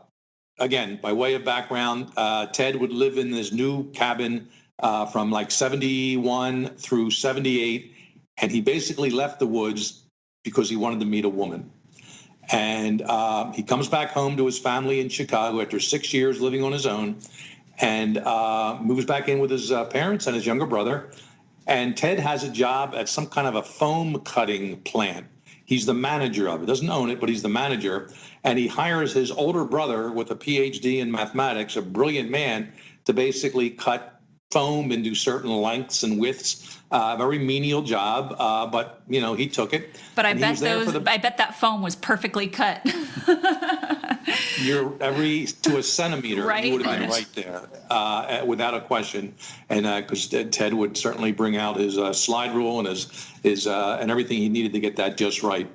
again, by way of background, Ted would live in this new cabin from like 71 through 78. And he basically left the woods because he wanted to meet a woman. And he comes back home to his family in Chicago after 6 years living on his own, and moves back in with his parents and his younger brother. And Ted has a job at some kind of a foam cutting plant. He's the manager of it. Doesn't own it, but he's the manager. And he hires his older brother with a PhD in mathematics, a brilliant man, to basically cut foam into certain lengths and widths. Very menial job, but he took it. But I bet I bet that foam was perfectly cut. You're to a centimeter, right? You would have been right there, without a question. And because Ted would certainly bring out his slide rule and his and everything he needed to get that just right.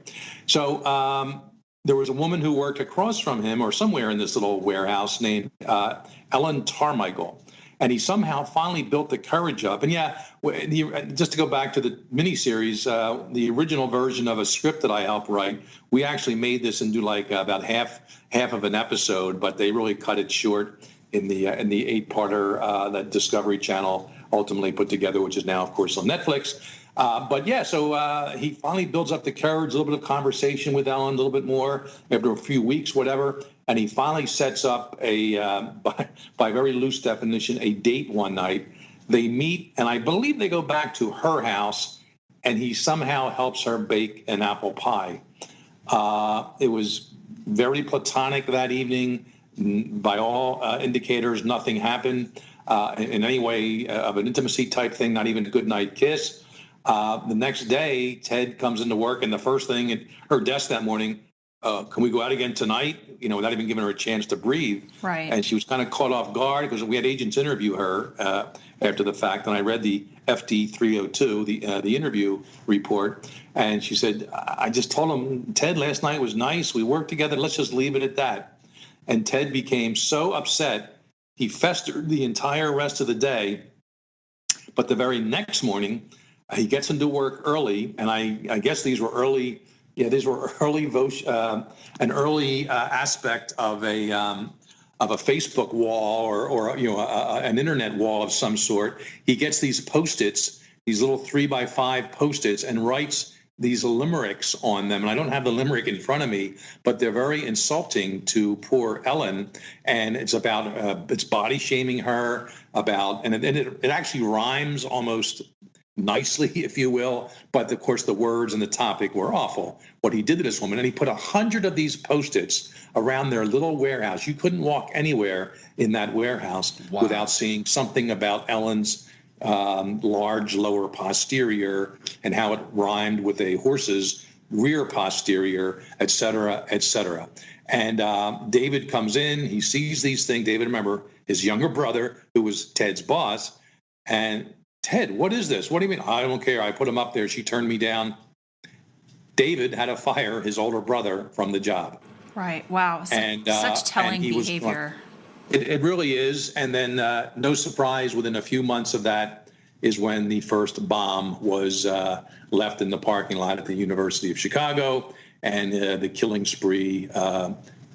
So there was a woman who worked across from him, or somewhere in this little warehouse, named Ellen Tarmichael. And he somehow finally built the courage up. And just to go back to the miniseries, the original version of a script that I helped write, we actually made this into like about half of an episode, but they really cut it short in the 8-parter that Discovery Channel ultimately put together, which is now, of course, on Netflix. So he finally builds up the courage, a little bit of conversation with Ellen, a little bit more after a few weeks, whatever. And he finally sets up by very loose definition, a date one night. They meet, and I believe they go back to her house, and he somehow helps her bake an apple pie. It was very platonic that evening. By all indicators, nothing happened in any way of an intimacy type thing, not even a goodnight kiss. The next day, Ted comes into work, and the first thing at her desk that morning, can we go out again tonight? Without even giving her a chance to breathe. Right. And she was kind of caught off guard because we had agents interview her after the fact, and I read the FD 302, the interview report, and she said, I just told him, Ted, last night was nice. We worked together. Let's just leave it at that. And Ted became so upset, he festered the entire rest of the day. But the very next morning, he gets into work early, and I guess these were early. Yeah, these were an early aspect of a Facebook wall or an internet wall of some sort. He gets these Post-its, these little 3x5 Post-its, and writes these limericks on them. And I don't have the limerick in front of me, but they're very insulting to poor Ellen. And it's about it's body shaming her and it actually rhymes almost nicely, if you will, but of course the words and the topic were awful. What he did to this woman, and he put 100 of these Post-its around their little warehouse. You couldn't walk anywhere in that warehouse without seeing something about Ellen's large lower posterior and how it rhymed with a horse's rear posterior, et cetera, et cetera. And David comes in, he sees these things. David, remember, his younger brother, who was Ted's boss, and Ted, what is this? What do you mean? I don't care. I put him up there. She turned me down. David had to fire his older brother from the job. Right. Wow. Such telling behavior. It really is. And then no surprise, within a few months of that is when the first bomb was left in the parking lot at the University of Chicago, and the killing spree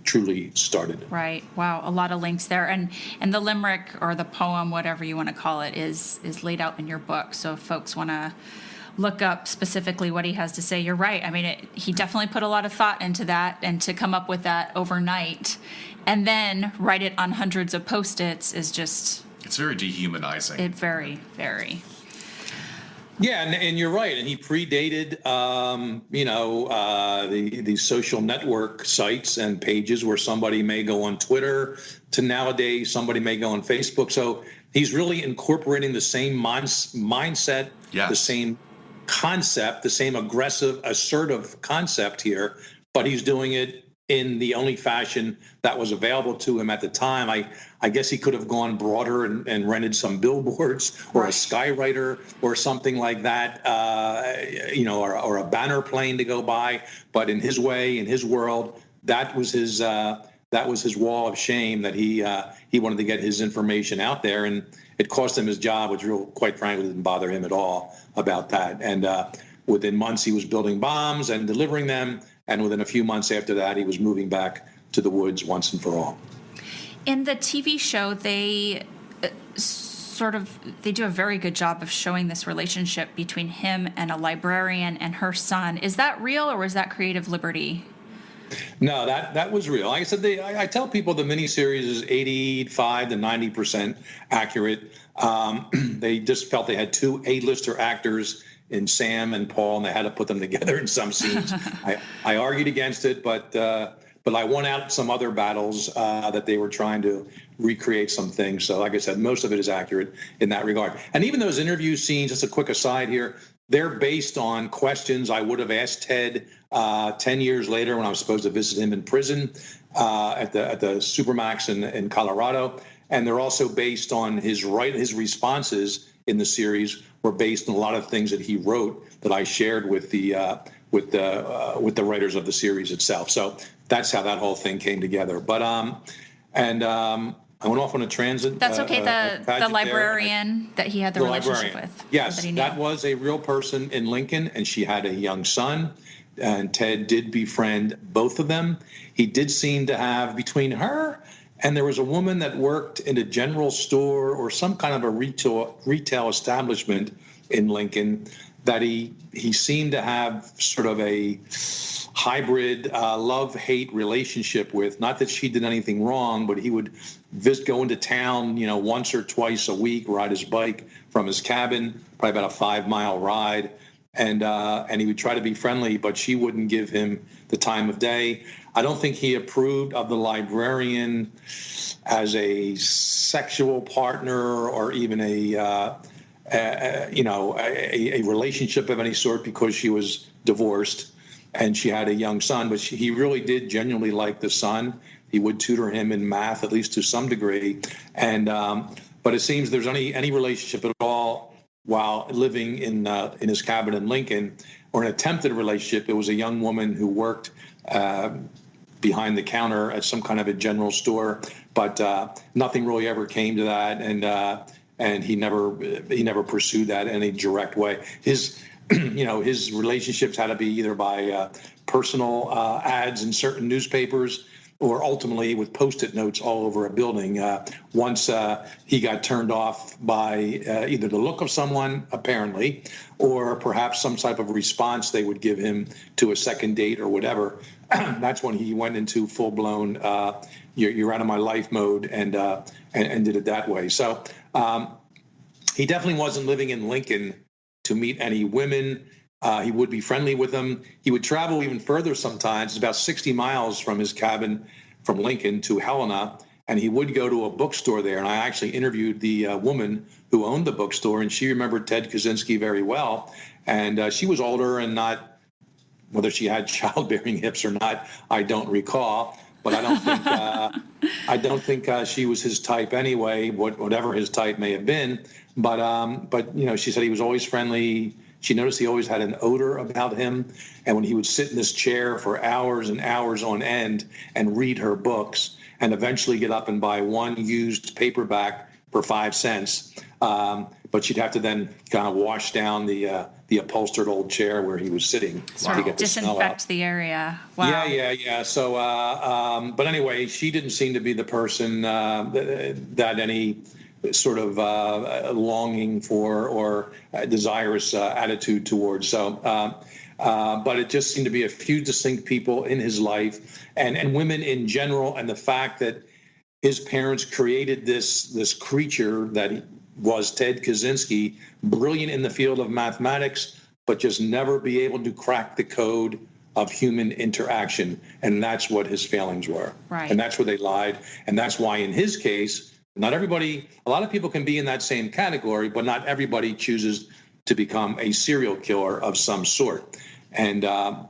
truly started. Right. Wow. A lot of links there. And the limerick or the poem, whatever you want to call it, is laid out in your book. So if folks want to look up specifically what he has to say, you're right. I mean, he definitely put a lot of thought into that, and to come up with that overnight and then write it on hundreds of Post-its is just... It's very dehumanizing. It very, very... Yeah, and you're right. And he predated, the social network sites and pages where somebody may go on Twitter to nowadays somebody may go on Facebook. So he's really incorporating the same mindset, yes, the same concept, the same aggressive, assertive concept here, but he's doing it in the only fashion that was available to him at the time. I guess he could have gone broader and rented some billboards or a skywriter or something like that, or a banner plane to go by. But in his way, in his world, that was his wall of shame, that he wanted to get his information out there, and it cost him his job, which quite frankly didn't bother him at all about that. And within months, he was building bombs and delivering them. And within a few months after that, he was moving back to the woods once and for all. In the TV show, they do a very good job of showing this relationship between him and a librarian and her son. Is that real, or was that creative liberty? No, that was real. Like I said, I tell people the miniseries is 85 to 90% accurate. They just felt they had two A-lister actors in Sam and Paul, and they had to put them together in some scenes. I argued against it, but I won out some other battles that they were trying to recreate some things. So like I said, most of it is accurate in that regard. And even those interview scenes, just a quick aside here, they're based on questions I would have asked Ted 10 years later when I was supposed to visit him in prison at the Supermax in Colorado. And they're also based on his responses in the series were based on a lot of things that he wrote that I shared with the writers of the series itself. So that's how that whole thing came together. But I went off on a transit. That's okay. The librarian that he had the relationship with. Yes, that was a real person in Lincoln, and she had a young son. And Ted did befriend both of them. He did seem to have, between her and there was a woman that worked in a general store or some kind of a retail establishment in Lincoln, that he seemed to have sort of a hybrid love-hate relationship with. Not that she did anything wrong, but he would go into town, once or twice a week, ride his bike from his cabin, probably about a 5-mile ride. And he would try to be friendly, but she wouldn't give him the time of day. I don't think he approved of the librarian as a sexual partner or even a relationship of any sort, because she was divorced and she had a young son. But he really did genuinely like the son. He would tutor him in math, at least to some degree. And but it seems there's any relationship at all while living in his cabin in Lincoln, or an attempted relationship. It was a young woman who worked behind the counter at some kind of a general store, but nothing really ever came to that, and he never pursued that in a direct way. His relationships had to be either by personal ads in certain newspapers, or ultimately with Post-it notes all over a building. Once he got turned off by either the look of someone, apparently, or perhaps some type of response they would give him to a second date or whatever, that's when he went into full-blown you're out of my life mode, and did it that way. So he definitely wasn't living in Lincoln to meet any women. He would be friendly with them. He would travel even further sometimes. It's about 60 miles from his cabin from Lincoln to Helena, and he would go to a bookstore there. And I actually interviewed the woman who owned the bookstore, and she remembered Ted Kaczynski very well. And she was older, and not, whether she had childbearing hips or not, I don't recall. But I don't think she was his type anyway, whatever his type may have been. But she said he was always friendly. She noticed he always had an odor about him. And when he would sit in this chair for hours and hours on end and read her books, and eventually get up and buy one used paperback for 5 cents, but she'd have to then kind of wash down the upholstered old chair where he was sitting to get the smell out. Disinfect the area. Wow. Yeah. So, but anyway, she didn't seem to be the person that any sort of longing for or desirous attitude towards. So, but it just seemed to be a few distinct people in his life, and women in general, and the fact that his parents created this creature that was Ted Kaczynski, brilliant in the field of mathematics, but just never be able to crack the code of human interaction. And that's what his failings were. Right. And that's where they lied. And that's why in his case, not everybody, a lot of people can be in that same category, but not everybody chooses to become a serial killer of some sort. And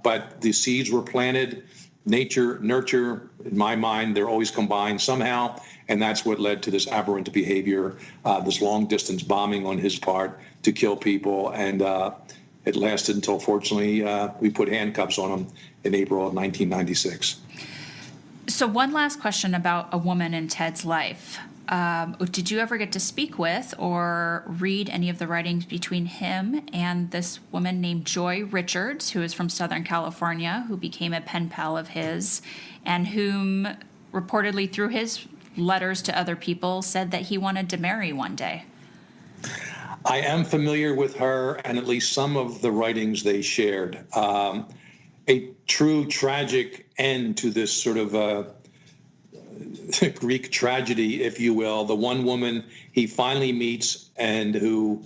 but the seeds were planted nature, nurture, in my mind, they're always combined somehow. And that's what led to this aberrant behavior, this long distance bombing on his part to kill people. And it lasted until, fortunately, we put handcuffs on him in April of 1996. So one last question about a woman in Ted's life. Did you ever get to speak with or read any of the writings between him and this woman named Joy Richards, who is from Southern California, who became a pen pal of his, and whom reportedly through his letters to other people said that he wanted to marry one day? I am familiar with her and at least some of the writings they shared. A true tragic end to this sort of Greek tragedy, if you will. The one woman he finally meets and who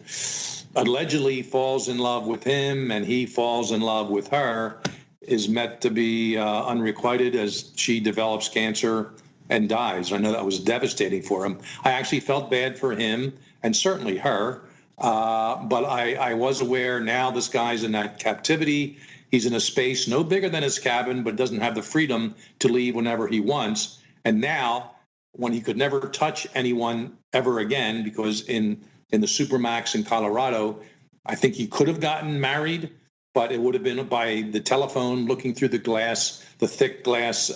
allegedly falls in love with him and he falls in love with her is meant to be unrequited as she develops cancer and dies. I know that was devastating for him. I actually felt bad for him and certainly her, but I was aware now this guy's in that captivity. He's in a space no bigger than his cabin, but doesn't have the freedom to leave whenever he wants. And now, when he could never touch anyone ever again, because in the Supermax in Colorado, I think he could have gotten married, but it would have been by the telephone, looking through the glass, the thick glass,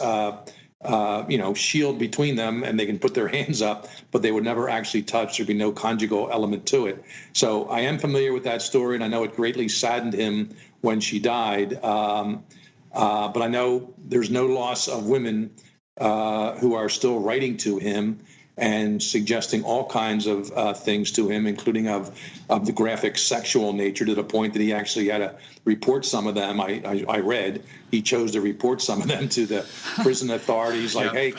shield between them, and they can put their hands up, but they would never actually touch. There'd be no conjugal element to it. So I am familiar with that story, and I know it greatly saddened him when she died. But I know there's no loss of women who are still writing to him and suggesting all kinds of things to him, including of the graphic sexual nature, to the point that he actually had to report some of them. I read he chose to report some of them to the prison authorities, like, hey,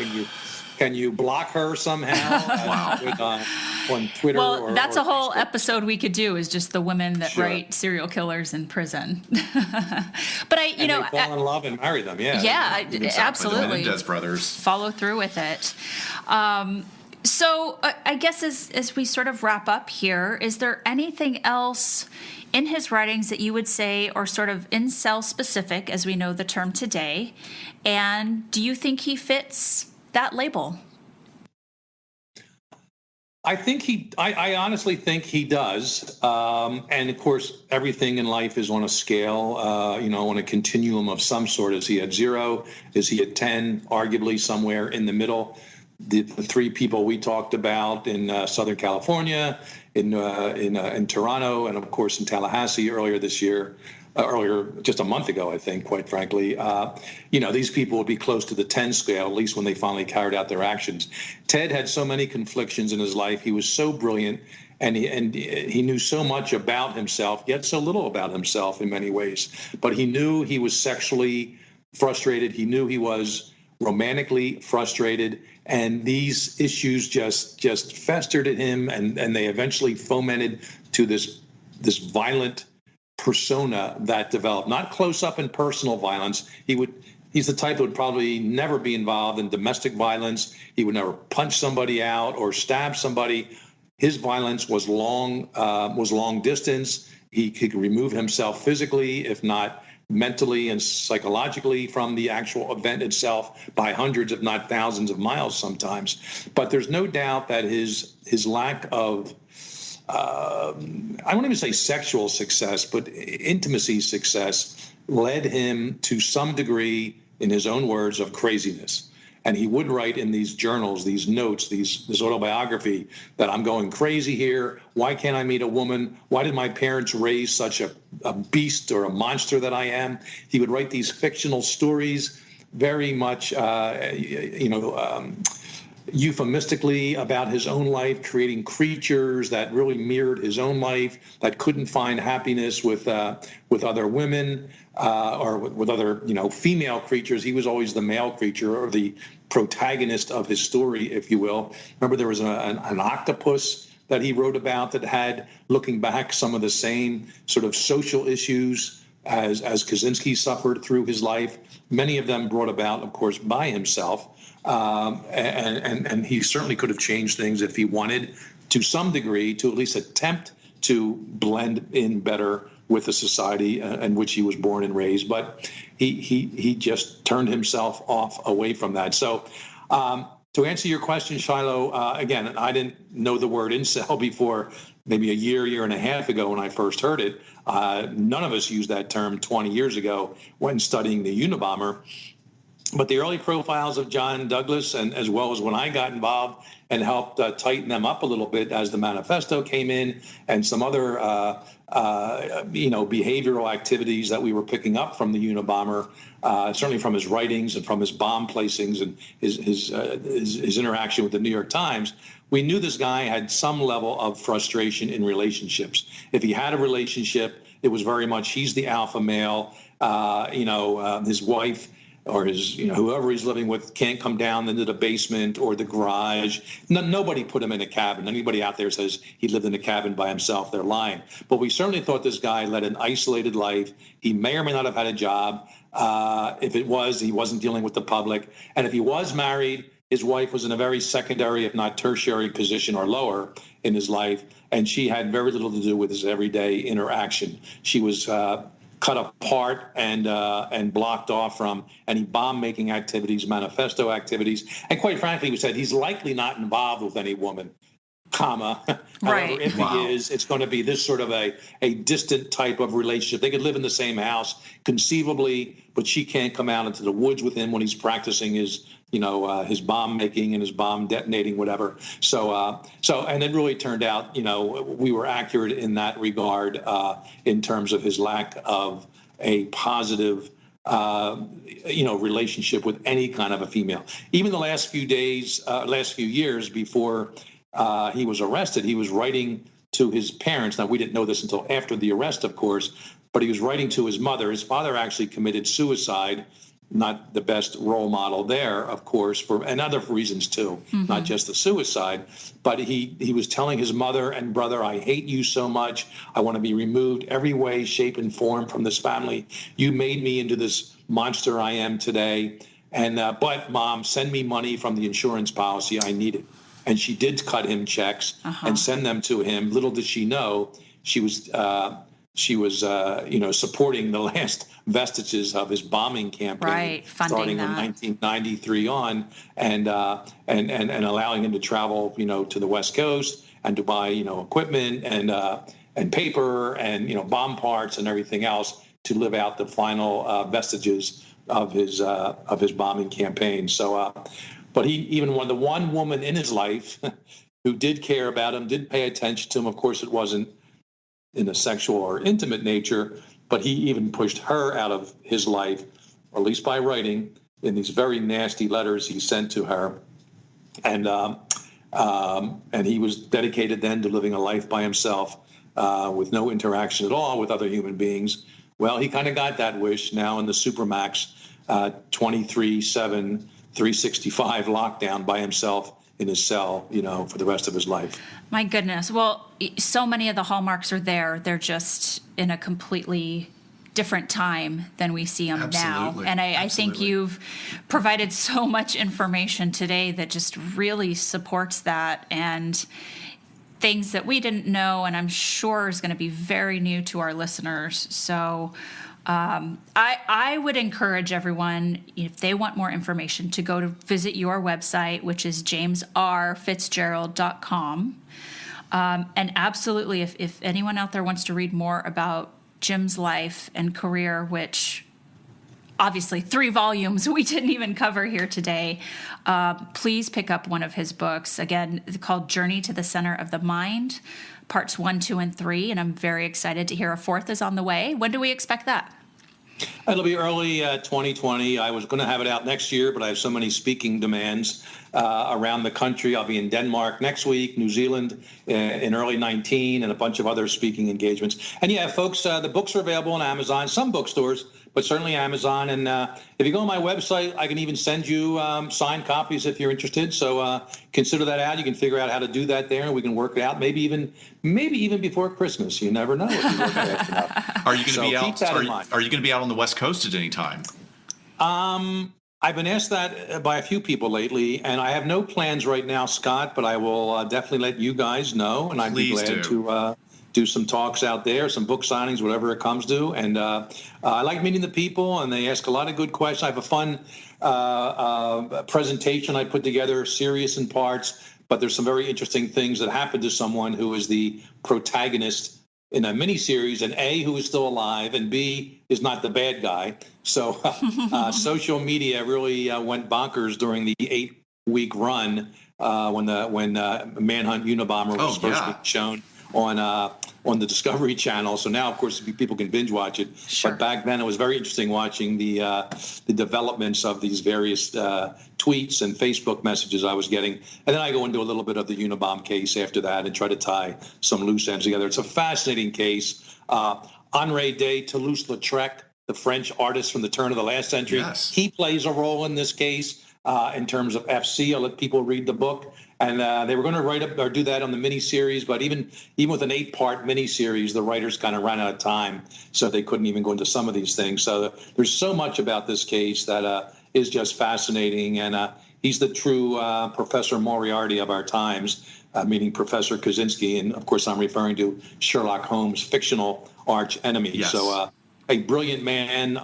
can you block her somehow? On Twitter. Well, that's or a whole Facebook. Episode we could do, is just the women that write serial killers in prison. But they fall in love and marry them. Yeah, exactly. Absolutely. The Menendez brothers Follow through with it. So I guess as we sort of wrap up here, is there anything else in his writings that you would say are sort of incel specific, as we know the term today? And do you think he fits that label? I honestly think he does. And of course, everything in life is on a scale, on a continuum of some sort. Is he at 0? Is he at 10? Arguably somewhere in the middle. The three people we talked about in Southern California, in Toronto, and of course in Tallahassee earlier this year, just a month ago, I think, quite frankly, these people would be close to the 10 scale, at least when they finally carried out their actions. Ted had so many conflictions in his life. He was so brilliant, and he knew so much about himself, yet so little about himself in many ways. But he knew he was sexually frustrated. He knew he was romantically frustrated, and these issues just festered at him, and they eventually fomented to this violent persona that developed. Not close up and personal violence. He's the type that would probably never be involved in domestic violence. He would never punch somebody out or stab somebody. His violence was long distance. He could remove himself physically, if not mentally and psychologically, from the actual event itself by hundreds, if not thousands of miles sometimes. But there's no doubt that his lack of I won't even say sexual success, but intimacy success led him to some degree, in his own words, of craziness. And he would write in these journals, these notes, this autobiography, that I'm going crazy here. Why can't I meet a woman? Why did my parents raise such a beast or a monster that I am? He would write these fictional stories, very much, euphemistically about his own life, creating creatures that really mirrored his own life, that couldn't find happiness with other women or with other female creatures. He was always the male creature, or the protagonist of his story, if you will. Remember, there was an octopus that he wrote about that had, looking back, some of the same sort of social issues as Kaczynski suffered through his life. Many of them brought about, of course, by himself. And he certainly could have changed things if he wanted, to some degree, to at least attempt to blend in better with the society in which he was born and raised. But he just turned himself off away from that. So to answer your question, Shiloh, again, I didn't know the word incel before maybe a year and a half ago when I first heard it. None of us used that term 20 years ago when studying the Unabomber. But the early profiles of John Douglas, and as well as when I got involved and helped tighten them up a little bit as the manifesto came in, and some other behavioral activities that we were picking up from the Unabomber, certainly from his writings and from his bomb placings and his interaction with the New York Times, we knew this guy had some level of frustration in relationships. If he had a relationship, it was very much he's the alpha male. His wife or his, whoever he's living with can't come down into the basement or the garage. Nobody put him in a cabin. Anybody out there says he lived in a cabin by himself, they're lying. But we certainly thought this guy led an isolated life. He may or may not have had a job. If it was, he wasn't dealing with the public. And if he was married, his wife was in a very secondary, if not tertiary position or lower in his life. And she had very little to do with his everyday interaction. She was cut apart and blocked off from any bomb-making activities, manifesto activities. And quite frankly, we said he's likely not involved with any woman, comma. Right. However, if he is, it's going to be this sort of a distant type of relationship. They could live in the same house conceivably, but she can't come out into the woods with him when he's practicing his bomb making and his bomb detonating, whatever. So and it really turned out, we were accurate in that regard in terms of his lack of a positive, relationship with any kind of a female. Even the last few years before he was arrested, he was writing to his parents. Now, we didn't know this until after the arrest, of course, but he was writing to his mother. His father actually committed suicide. Not the best role model there, of course, and other reasons too, not just the suicide. But he was telling his mother and brother, I hate you so much. I want to be removed every way, shape, and form from this family. You made me into this monster I am today. And but Mom, send me money from the insurance policy. I need it. And she did cut him checks and send them to him. Little did she know she was supporting the last vestiges of his bombing campaign, starting in 1993 on, and allowing him to travel, to the West Coast and to buy, equipment and paper and bomb parts and everything else to live out the final vestiges of his bombing campaign. So, but he even the one woman in his life who did care about him, did pay attention to him. Of course, it wasn't in a sexual or intimate nature, but he even pushed her out of his life, or at least by writing in these very nasty letters he sent to her. And he was dedicated then to living a life by himself with no interaction at all with other human beings. Well, he kind of got that wish now in the Supermax 23/7, 365 lockdown by himself in his cell, for the rest of his life. My goodness. Well, so many of the hallmarks are there. They're just in a completely different time than we see them now. And I think you've provided so much information today that just really supports that, and things that we didn't know, and I'm sure is going to be very new to our listeners. So I would encourage everyone, if they want more information, to go to visit your website, which is jamesrfitzgerald.com. And absolutely, if anyone out there wants to read more about Jim's life and career, which obviously 3 volumes we didn't even cover here today, please pick up one of his books. Again, it's called Journey to the Center of the Mind, parts 1, 2, and 3. And I'm very excited to hear a 4th is on the way. When do we expect that? It'll be early 2020. I was going to have it out next year, but I have so many speaking demands around the country. I'll be in Denmark next week, New Zealand in early 19, and a bunch of other speaking engagements. And yeah, folks, the books are available on Amazon, some bookstores, but certainly Amazon. And if you go on my website, I can even send you signed copies if you're interested. So consider that out. You can figure out how to do that there, and we can work it out. Maybe even before Christmas. You never know. If you work it out. Are you going to be out? Are you going to be out on the West Coast at any time? I've been asked that by a few people lately, and I have no plans right now, Scott. But I will definitely let you guys know, and I'd be glad do some talks out there, some book signings, whatever it comes to. And I like meeting the people, and they ask a lot of good questions. I have a fun presentation I put together, serious in parts, but there's some very interesting things that happen to someone who is the protagonist in a miniseries, and A, who is still alive, and B, is not the bad guy. So social media really went bonkers during the 8-week run when Manhunt Unabomber was supposed to be shown on the Discovery Channel. So now, of course, people can binge watch it. Sure. But back then, it was very interesting watching the developments of these various tweets and Facebook messages I was getting. And then I go into a little bit of the Unabomber case after that and try to tie some loose ends together. It's a fascinating case. Henri de Toulouse-Lautrec, the French artist from the turn of the last century, he plays a role in this case in terms of FC. I'll let people read the book. And they were going to write up or do that on the miniseries, but even with an 8-part miniseries, the writers kind of ran out of time, so they couldn't even go into some of these things. So there's so much about this case that is just fascinating, and he's the true Professor Moriarty of our times, meaning Professor Kaczynski, and of course I'm referring to Sherlock Holmes' fictional arch enemy. Yes. So a brilliant man,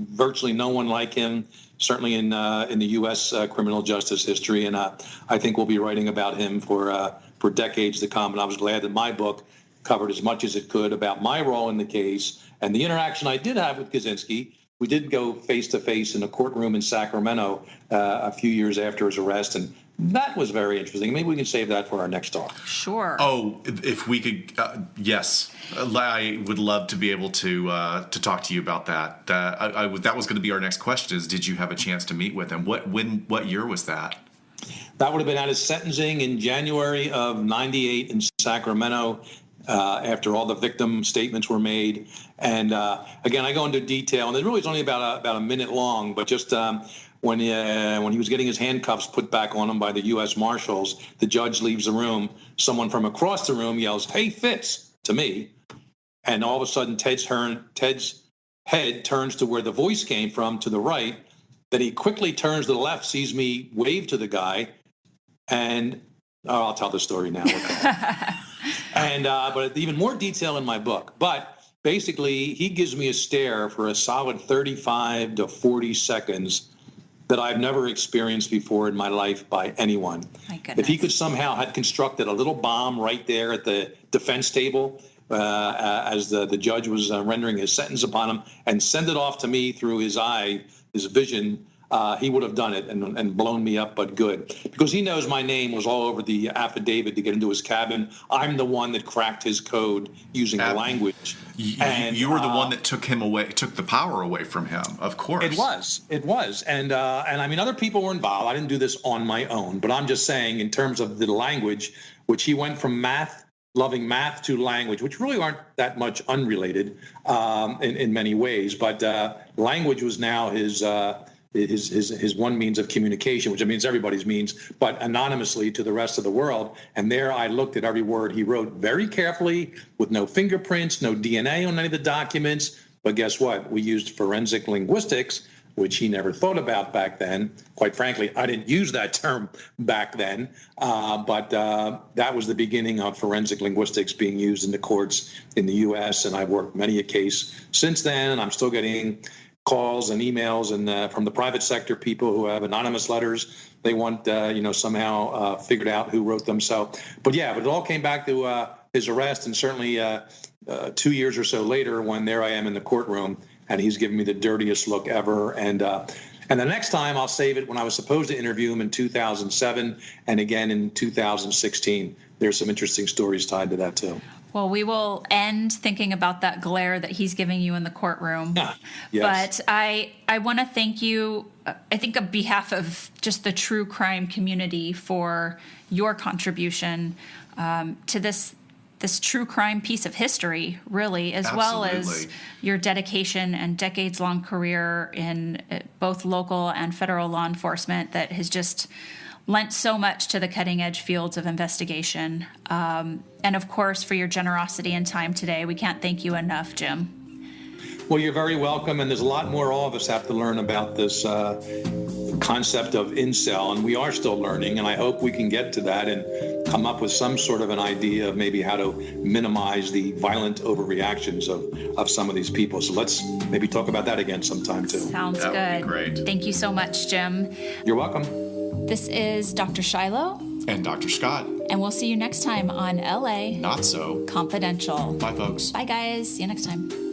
virtually no one like him. Certainly in the U.S. Criminal justice history, and I think we'll be writing about him for decades to come. And I was glad that my book covered as much as it could about my role in the case and the interaction I did have with Kaczynski. We did go face-to-face in a courtroom in Sacramento a few years after his arrest, and that was very interesting. Maybe we can save that for our next talk. Sure. Oh, if we could, yes. I would love to be able to talk to you about that. That was going to be our next question: is did you have a chance to meet with him? What year was that? That would have been at his sentencing in January of '98 in Sacramento. After all the victim statements were made, and again, I go into detail, and it really is only about a minute long, but just. When he was getting his handcuffs put back on him by the U.S. Marshals, the judge leaves the room. Someone from across the room yells, "Hey, Fitz," to me. And all of a sudden, Ted's head turns to where the voice came from, to the right. Then he quickly turns to the left, sees me wave to the guy. And I'll tell the story now. And but even more detail in my book. But basically, he gives me a stare for a solid 35 to 40 seconds that I've never experienced before in my life by anyone. My goodness. If he could somehow had constructed a little bomb right there at the defense table as the judge was rendering his sentence upon him and send it off to me through his eye, his vision, he would have done it and blown me up, but good. Because he knows my name was all over the affidavit to get into his cabin. I'm the one that cracked his code using the language. You were the one that took the power away from him, of course. It was. And I mean, other people were involved. I didn't do this on my own, but I'm just saying in terms of the language, which he went from loving math to language, which really aren't that much unrelated in many ways. But language was now his one means of communication, which means everybody's means, but anonymously to the rest of the world. And there I looked at every word he wrote very carefully with no fingerprints, no DNA on any of the documents. But guess what? We used forensic linguistics, which he never thought about back then. Quite frankly, I didn't use that term back then, but that was the beginning of forensic linguistics being used in the courts in the U.S., and I've worked many a case since then, and I'm still getting calls and emails and from the private sector, people who have anonymous letters. They want, somehow figured out who wrote them. So, but it all came back to his arrest, and certainly 2 years or so later when there I am in the courtroom and he's giving me the dirtiest look ever. And the next time I'll save it when I was supposed to interview him in 2007 and again in 2016. There's some interesting stories tied to that too. Well, we will end thinking about that glare that he's giving you in the courtroom. Yes. But I want to thank you, I think, on behalf of just the true crime community for your contribution to this true crime piece of history, really, as well as your dedication and decades-long career in both local and federal law enforcement that has just lent so much to the cutting-edge fields of investigation. And, of course, for your generosity and time today. We can't thank you enough, Jim. Well, you're very welcome, and there's a lot more all of us have to learn about this concept of incel, and we are still learning, and I hope we can get to that and come up with some sort of an idea of maybe how to minimize the violent overreactions of some of these people. So let's maybe talk about that again sometime too. Sounds That good. would be great. Thank you so much, Jim. You're welcome. This is Dr. Shiloh, And Dr. Scott, and we'll see you next time on LA not so. Confidential. Bye, folks. Bye, guys. See you next time.